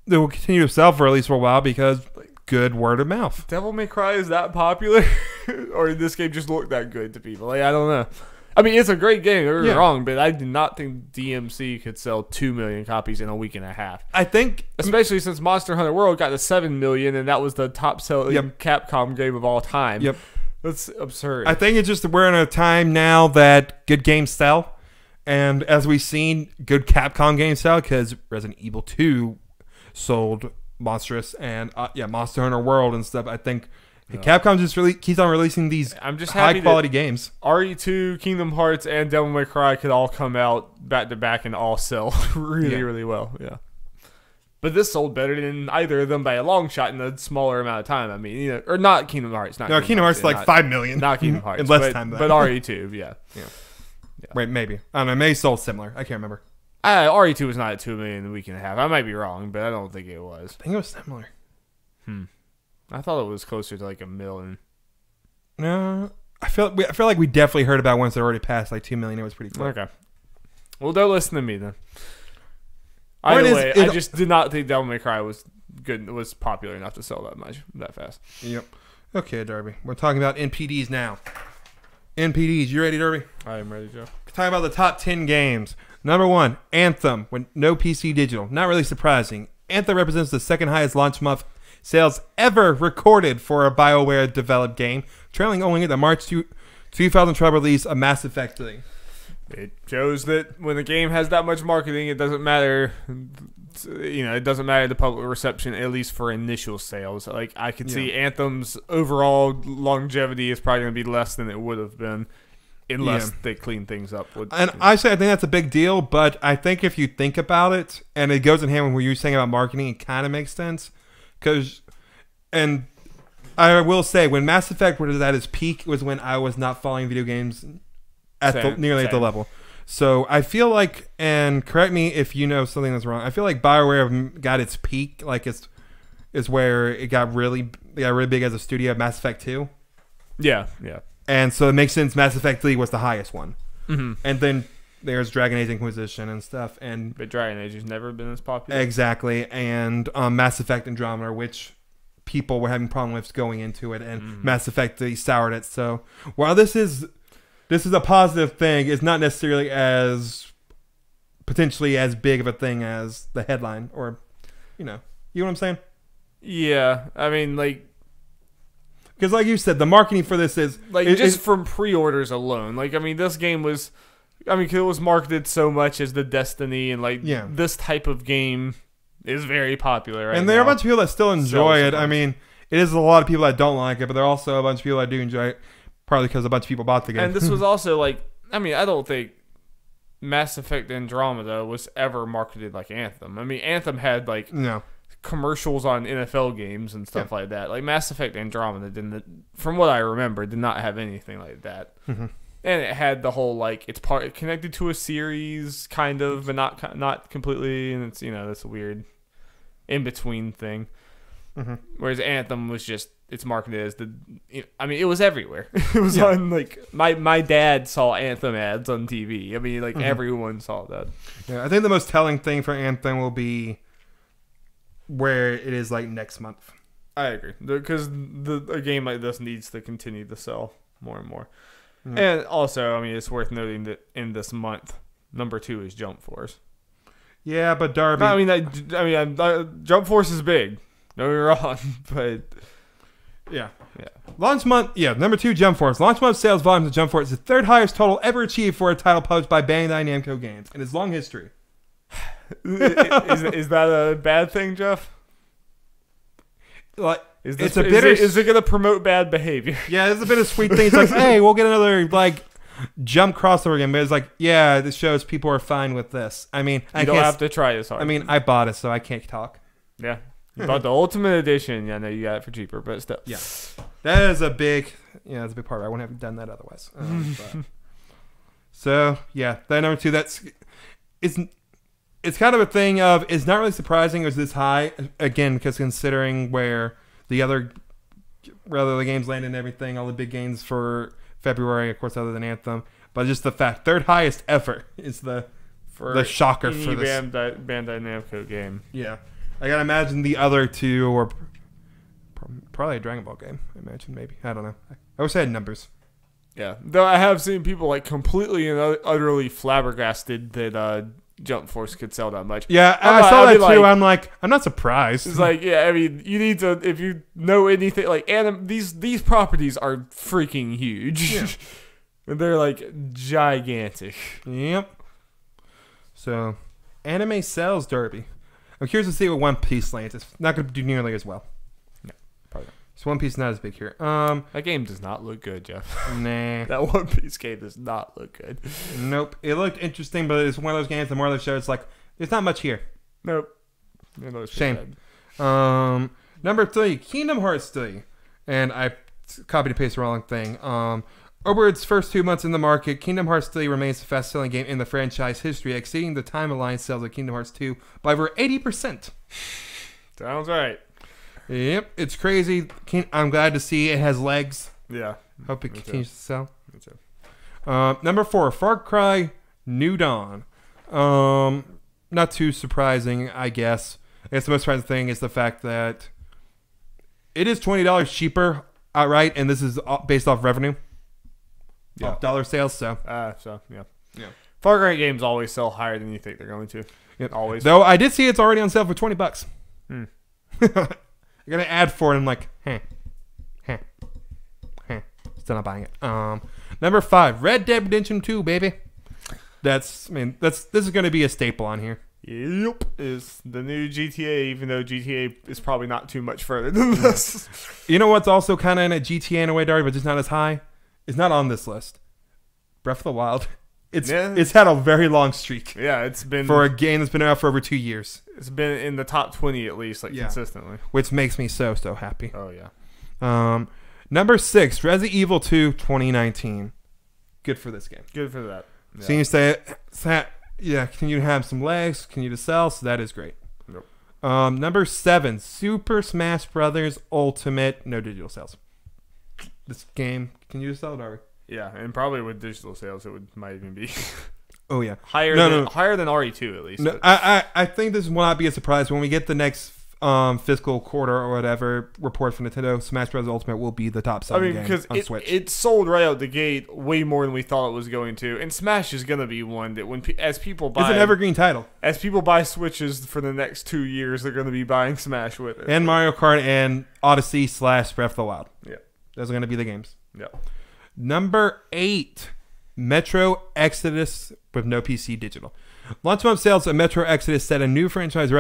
that will continue to sell for at least for a while because good word of mouth. Devil May Cry is that popular? Or did this game just look that good to people? Like, I don't know. I mean, it's a great game, don't get me wrong, but I did not think DMC could sell 2 million copies in a week and a half. I think... Especially since Monster Hunter World got to 7 million, and that was the top-selling Capcom game of all time. Yep. That's absurd. I think it's just we're in a time now that good games sell. And as we've seen, good Capcom games sell because Resident Evil 2 sold monstrous. And, Monster Hunter World and stuff. I think... Capcom just keeps on releasing these high-quality games. RE2, Kingdom Hearts, and Devil May Cry could all come out back-to-back and all sell really well. Yeah. But this sold better than either of them by a long shot in a smaller amount of time. I mean, or not Kingdom Hearts. No, Kingdom Hearts like 5 million. Not Kingdom Hearts. in less time than that. But RE2, yeah. Wait, maybe. I don't know. Maybe sold similar. I can't remember. RE2 was not at 2 million in a week and a half. I might be wrong, but I don't think it was. I think it was similar. I thought it was closer to like 1 million. No, I feel like we definitely heard about ones that already passed like 2 million. It was pretty close. Okay. Well, don't listen to me then. Either way, I just did not think Devil May Cry was good. Was popular enough to sell that fast. Yep. Okay, Darby. We're talking about NPDs now. NPDs, you ready, Darby? I am ready, Joe. Talking about the top 10 games. Number 1, Anthem, with no PC digital. Not really surprising. Anthem represents the second highest launch month sales ever recorded for a BioWare developed game, trailing only the March 2012 release of Mass Effect 3. It shows that when a game has that much marketing, it doesn't matter. It doesn't matter the public reception, at least for initial sales. Like, I could see Anthem's overall longevity is probably going to be less than it would have been unless they clean things up. I think that's a big deal, but I think if you think about it, and it goes in hand with what you were saying about marketing, it kind of makes sense. And I will say, when Mass Effect was at its peak was when I was not following video games at the level. So I feel like, and correct me if you know something that's wrong, I feel like BioWare got its peak, like is where it got really big as a studio of Mass Effect 2. Yeah. And so it makes sense Mass Effect 3 was the highest one. Mm-hmm. And then there's Dragon Age Inquisition and stuff. But Dragon Age has never been as popular. Exactly. And Mass Effect Andromeda, which people were having problems with going into it, and Mass Effect 3 soured it. So while this is a positive thing, it's not necessarily as potentially as big of a thing as the headline, or you know what I'm saying? Yeah, I mean, like, because like you said, the marketing for this is like just from pre-orders alone. Like, I mean, this game was, cause it was marketed so much as the Destiny, and like this type of game is very popular right now. And there are a bunch of people that still enjoy it. I mean, it is a lot of people that don't like it, but there are also a bunch of people that do enjoy it. Partly because a bunch of people bought the game. And this was also like, I mean, I don't think Mass Effect Andromeda was ever marketed like Anthem. I mean, Anthem had like commercials on NFL games and stuff like that. Like, Mass Effect Andromeda didn't, from what I remember, did not have anything like that. Mm-hmm. And it had the whole, like, it's connected to a series, kind of, but not completely. And it's, that's a weird in-between thing. Mm-hmm. Whereas Anthem was just, it's marketed as it was everywhere. It was on, like, my dad saw Anthem ads on TV. I mean, like, everyone saw that. Yeah, I think the most telling thing for Anthem will be where it is, like, next month. I agree. Because a game like this needs to continue to sell more and more. Mm-hmm. And also, I mean, it's worth noting that in this month, number 2 is Jump Force. Yeah, but Darby... Jump Force is big. Don't get me wrong, but... Yeah. Launch month, number 2, Jump Force. Launch month sales volumes of Jump Force is the third highest total ever achieved for a title published by Bandai Namco Games in its long history. Is that a bad thing, Jeff? Like, is it going to promote bad behavior? Yeah, it's a bit of sweet thing. It's like, hey, we'll get another, like, jump crossover game. But it's like, yeah, this shows people are fine with this. I mean, you don't have to try as hard. I mean, I bought it, so I can't talk. Yeah. You bought the Ultimate Edition. Yeah, I know you got it for cheaper, but still. Yeah. That is a big, that's a big part of it. I wouldn't have done that otherwise. So, yeah, that number 2, it's kind of a thing of, it's not really surprising it was this high, again, because considering where the other games landed and everything, all the big games for February, of course, other than Anthem, but just the fact, third highest ever is the shocker for this. Bandai Namco game. Yeah. I gotta imagine the other 2 were probably a Dragon Ball game. I imagine, maybe. I don't know. I wish I had numbers. Yeah, though I have seen people like completely and utterly flabbergasted that Jump Force could sell that much. Yeah, I saw that too. I'm like, I'm not surprised. It's like, yeah, I mean, you need to, if you know anything, like, these properties are freaking huge. Yeah. They're like gigantic. Yep. So, anime sales derby. I'm curious to see what One Piece lands. It's not going to do nearly as well. No, probably not. So One Piece is not as big here. That game does not look good, Jeff. Nah. That One Piece game does not look good. Nope. It looked interesting, but it's one of those games, the more they show, it's like, there's not much here. Nope. Shame. Number 3, Kingdom Hearts 3. And I copied and pasted the wrong thing. Over its first 2 months in the market, Kingdom Hearts 3 remains the fastest-selling game in the franchise history, exceeding the Time Alliance sales of Kingdom Hearts 2 by over 80%. Sounds right. Yep, it's crazy. I'm glad to see it has legs. Yeah. Hope it continues to sell. Me too. Number 4, Far Cry New Dawn. Not too surprising, I guess. I guess the most surprising thing is the fact that it is $20 cheaper outright, and this is based off revenue. Yeah. Off dollar sales, so. Yeah. Yeah. Far Cry games always sell higher than you think they're going to. Yep. Always. Though I did see it's already on sale for $20. Hmm. I got an ad for it, and I'm like, still not buying it. Number 5, Red Dead Redemption 2, baby. This is going to be a staple on here. Yep, is the new GTA, even though GTA is probably not too much further than this. You know what's also kind of in a GTA in a way, Dari, but just not as high? It's not on this list. Breath of the Wild. It's had a very long streak. Yeah, it's been... For a game that's been out for over 2 years. It's been in the top 20 at least, consistently. Which makes me so happy. Oh, yeah. Number 6, Resident Evil 2 2019. Good for this game. Good for that. Yeah. Seems to... Yeah, continue to have some legs, continue to sell, so that is great. Nope. Number 7, Super Smash Brothers Ultimate, no digital sales. This game continue to sell, Darby. Yeah, and probably with digital sales, might even be oh yeah higher than RE2 at least. No, I think this will not be a surprise when we get the next fiscal quarter or whatever report from Nintendo. Smash Bros. Ultimate will be the top selling game on Switch. It sold right out the gate way more than we thought it was going to, and Smash is going to be one that as people buy, it's an evergreen title. As people buy Switches for the next 2 years, they're going to be buying Smash with it. And Mario Kart and Odyssey / Breath of the Wild. Yeah, those are going to be the games. Yeah. Number 8, Metro Exodus with no PC digital. Launch month sales of Metro Exodus set a new franchise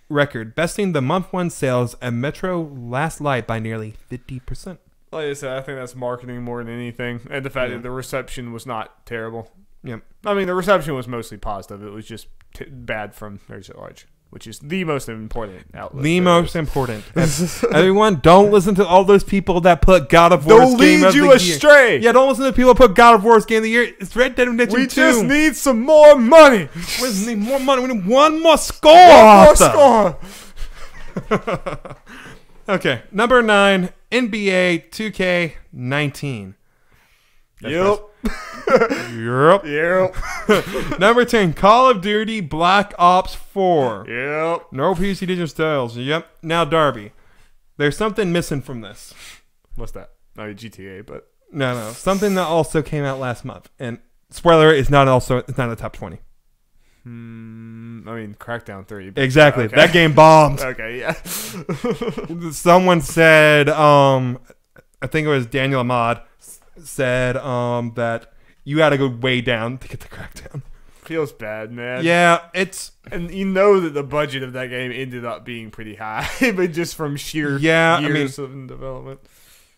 record, besting the month 1 sales of Metro Last Light by nearly 50%. Like I said, I think that's marketing more than anything, and the fact that the reception was not terrible. Yep. I mean, the reception was mostly positive. It was just bad from Razer Large, which is the most important outlet. The most important. Everyone, don't listen to all those people that put God of War's game of the year. They'll lead you astray. Yeah, don't listen to people that put God of War's game of the year. It's Red Dead Redemption 2. We just need some more money. We just need more money. We need one more score. One more score. Okay, number 9, NBA 2K19. Yep. Yep. Number 10, Call of Duty Black Ops 4. Yep. No PC digital sales. Yep. Now, Darby, there's something missing from this. What's that? I mean, GTA, but no, something that also came out last month. And spoiler, it's not in the top 20. I mean, Crackdown 3. Exactly. Okay. That game bombed. Okay, yeah. Someone said, I think it was Daniel Ahmad, said that you got to go way down to get the Crackdown. Feels bad, man. Yeah, and you know that the budget of that game ended up being pretty high, but just from sheer years of development.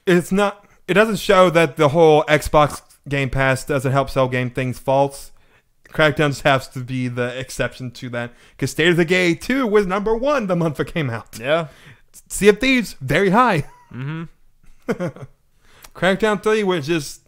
It's not. It doesn't show that the whole Xbox Game Pass doesn't help sell game things false. Crackdown just has to be the exception to that, because State of the Gay 2 was number 1 the month it came out. Yeah. Sea of Thieves, very high. Mm-hmm. Crackdown 3 was just...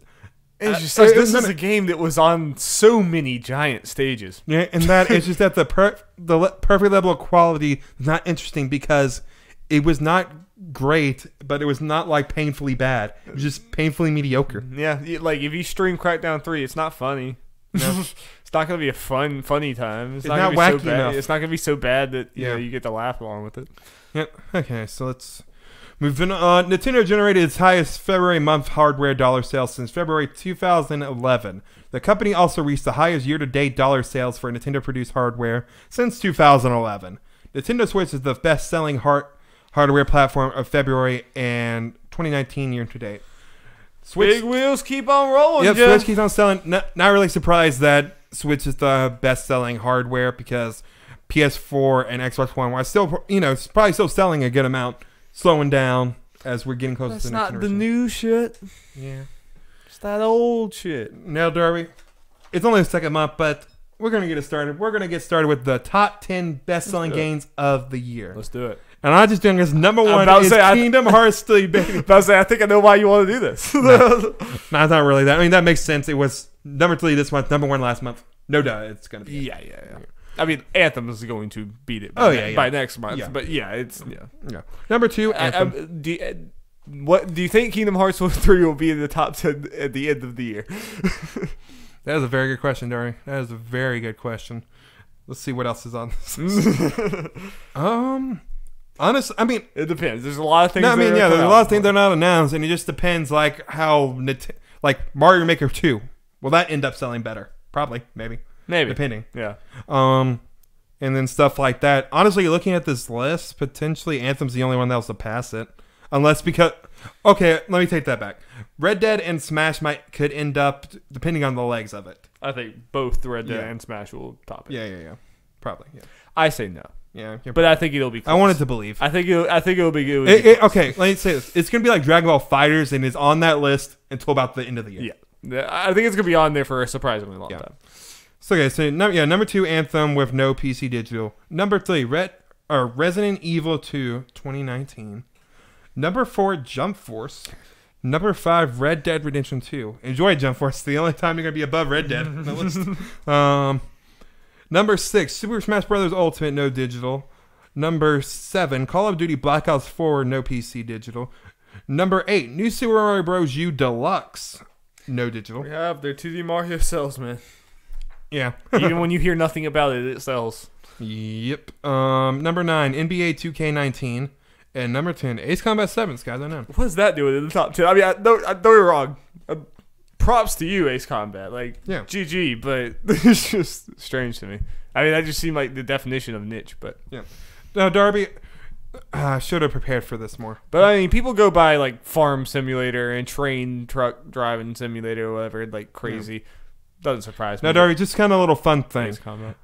this is a game that was on so many giant stages. Yeah, and that it's just that the perfect level of quality is not interesting, because it was not great, but it was not like painfully bad. It was just painfully mediocre. Yeah, like if you stream Crackdown 3, it's not funny. No. It's not going to be a funny time. It's not wacky so bad. enough. It's not going to be so bad that you know, you get to laugh along with it. Yeah. Okay, so let's move on. Nintendo generated its highest February month hardware dollar sales since February 2011. The company also reached the highest year-to-date dollar sales for Nintendo-produced hardware since 2011. Nintendo Switch is the best-selling hardware platform of February and 2019 year-to-date. Switch. Big wheels keep on rolling. Yep, Switch keeps on selling. Not really surprised that Switch is the best-selling hardware, because PS4 and Xbox One are still, probably still selling a good amount, slowing down as we're getting closer to the next generation. That's not the new shit. Yeah. It's that old shit. Now, Darby, it's only the second month, but we're going to get it started. We're going to get started with the top 10 best-selling games of the year. Let's do it. And I'm just doing this. Number 1 is Kingdom Hearts 3, baby. I think I know why you want to do this. No, it's not really that. I mean, that makes sense. It was number 3 this month, number 1 last month. No doubt it's going to be. Yeah. I mean, Anthem is going to beat it by next month. Yeah. But yeah. Number 2, Anthem. What do you think Kingdom Hearts 3 will be in the top 10 at the end of the year? That is a very good question, Dari. That is a very good question. Let's see what else is on this. Honestly, I mean, it depends. There's a lot of things. No, I mean, yeah, there's a lot of things that are not announced, and it just depends, like how, like Mario Maker 2. Will that end up selling better? Probably, maybe, depending. Yeah. And then stuff like that. Honestly, looking at this list, potentially Anthem's the only one that will pass it, unless because. Okay, let me take that back. Red Dead and Smash could end up depending on the legs of it. I think both Red Dead and Smash will top it. Yeah. Probably. Yeah. I say no. Yeah, but I think it'll be close. I wanted to believe. I think it'll be good. Okay, let me say this. It's going to be like Dragon Ball Fighterz and is on that list until about the end of the year. Yeah. I think it's going to be on there for a surprisingly long time. So, okay, so number 2, Anthem with no PC digital. Number 3, Resident Evil 2 2019. Number 4, Jump Force. Number 5, Red Dead Redemption 2. Enjoy Jump Force. It's the only time you're going to be above Red Dead on the list. Number 6, Super Smash Bros. Ultimate, no digital. Number 7, Call of Duty Black Ops 4, no PC digital. Number 8, New Super Mario Bros. U Deluxe, no digital. We have their 2D Mario sells, man. Yeah. Even when you hear nothing about it, it sells. Yep. Number 9, NBA 2K19. And number 10, Ace Combat 7, guys, I know. What does that do in the top 10? I mean, don't get me wrong. Props to you, Ace Combat. Like, GG, but it's just strange to me. I mean, that just seemed like the definition of niche, but. Yeah. No, Darby, I should have prepared for this more. But, I mean, people go by, like, Farm Simulator and Train Truck Driving Simulator or whatever, like, crazy. Yeah. Doesn't surprise me. Now, Darby, just kind of a little fun thing. Ace Combat.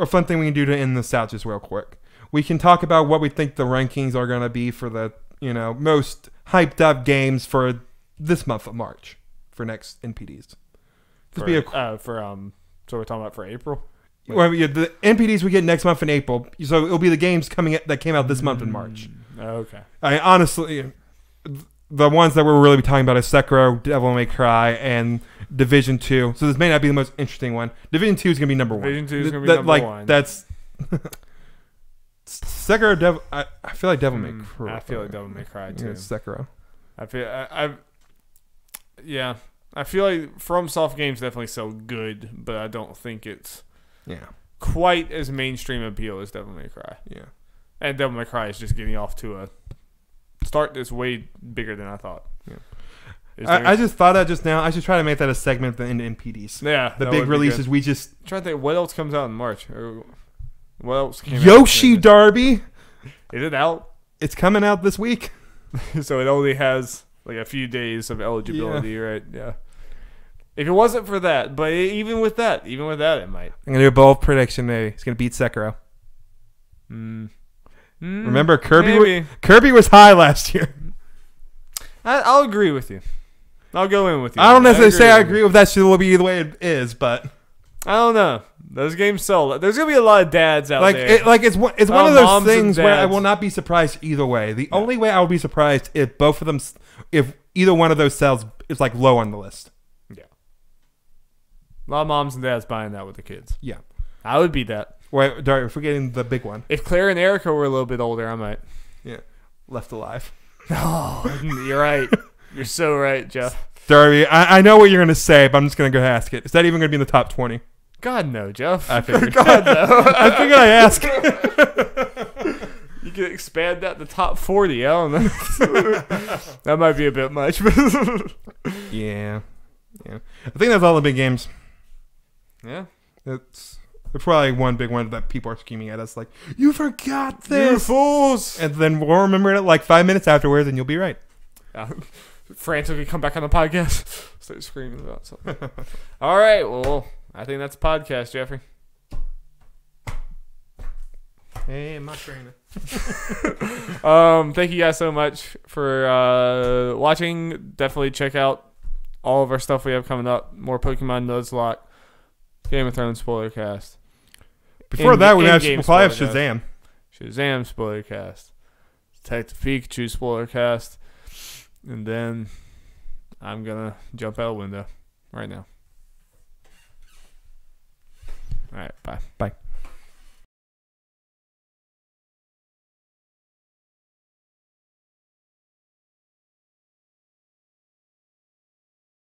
A fun thing we can do to end this out just real quick. We can talk about what we think the rankings are going to be for the, most hyped up games for this month of March for next NPDs. So we're talking about for April? Well, yeah, the NPDs we get next month in April. So it'll be the games that came out this month in March. Okay. Honestly, the ones that we're really talking about is Sekiro, Devil May Cry, and Division 2. So this may not be the most interesting one. Division 2 is going to be number 1. Division 2 is going to be number 1. That's... Sekiro, I feel like Devil May Cry. I feel like Devil May Cry too. Yeah, Sekiro. I feel like FromSoft games definitely sell good, but I don't think it's quite as mainstream appeal as Devil May Cry. Yeah, and Devil May Cry is just getting off to a start that's way bigger than I thought. Yeah. I just thought that just now. I should try to make that a segment in NPDs. Yeah, the big releases. We just try to think what else comes out in March. What else came Yoshi Darby. Is it out? It's coming out this week. So it only has like a few days of eligibility, right? Yeah. If it wasn't for that, but even with that, it might. I'm going to do a bold prediction, maybe. It's going to beat Sekiro. Remember, Kirby was high last year. I'll agree with you. I'll go in with you. I don't necessarily say I agree with that. Should be the way it is, but... I don't know. Those games sell. There's gonna be a lot of dads out there. It's one of those things where I will not be surprised either way. The only way I will be surprised if both of them, if either one of those sells is like low on the list. Yeah. A lot of moms and dads buying that with the kids. Yeah. I would be that. Wait, Darby, we're forgetting the big one. If Claire and Erica were a little bit older, I might. Yeah. Left Alive. Oh, you're right. You're so right, Jeff. Darby, I know what you're going to say, but I'm just going to go ask it. Is that even going to be in the top 20? God, no, Jeff. I figured. God, no. I figured I'd ask. You could expand that to top 40. I don't know. That might be a bit much. Yeah. I think that's all the big games. Yeah. It's probably one big one that people are screaming at us like, you forgot this. You fools. And then we'll remember it like 5 minutes afterwards and you'll be right. Frantic will come back on the podcast. Start screaming about something. All right. Well, I think that's a podcast, Jeffrey. Hey, my trainer. Thank you guys so much for watching. Definitely check out all of our stuff we have coming up. More Pokemon Nuzlocke, Game of Thrones Spoilercast. Before that, we'll probably have Shazam. Shazam Spoilercast. Detective Pikachu Spoilercast. And then I'm going to jump out a window right now. All right, bye. Bye.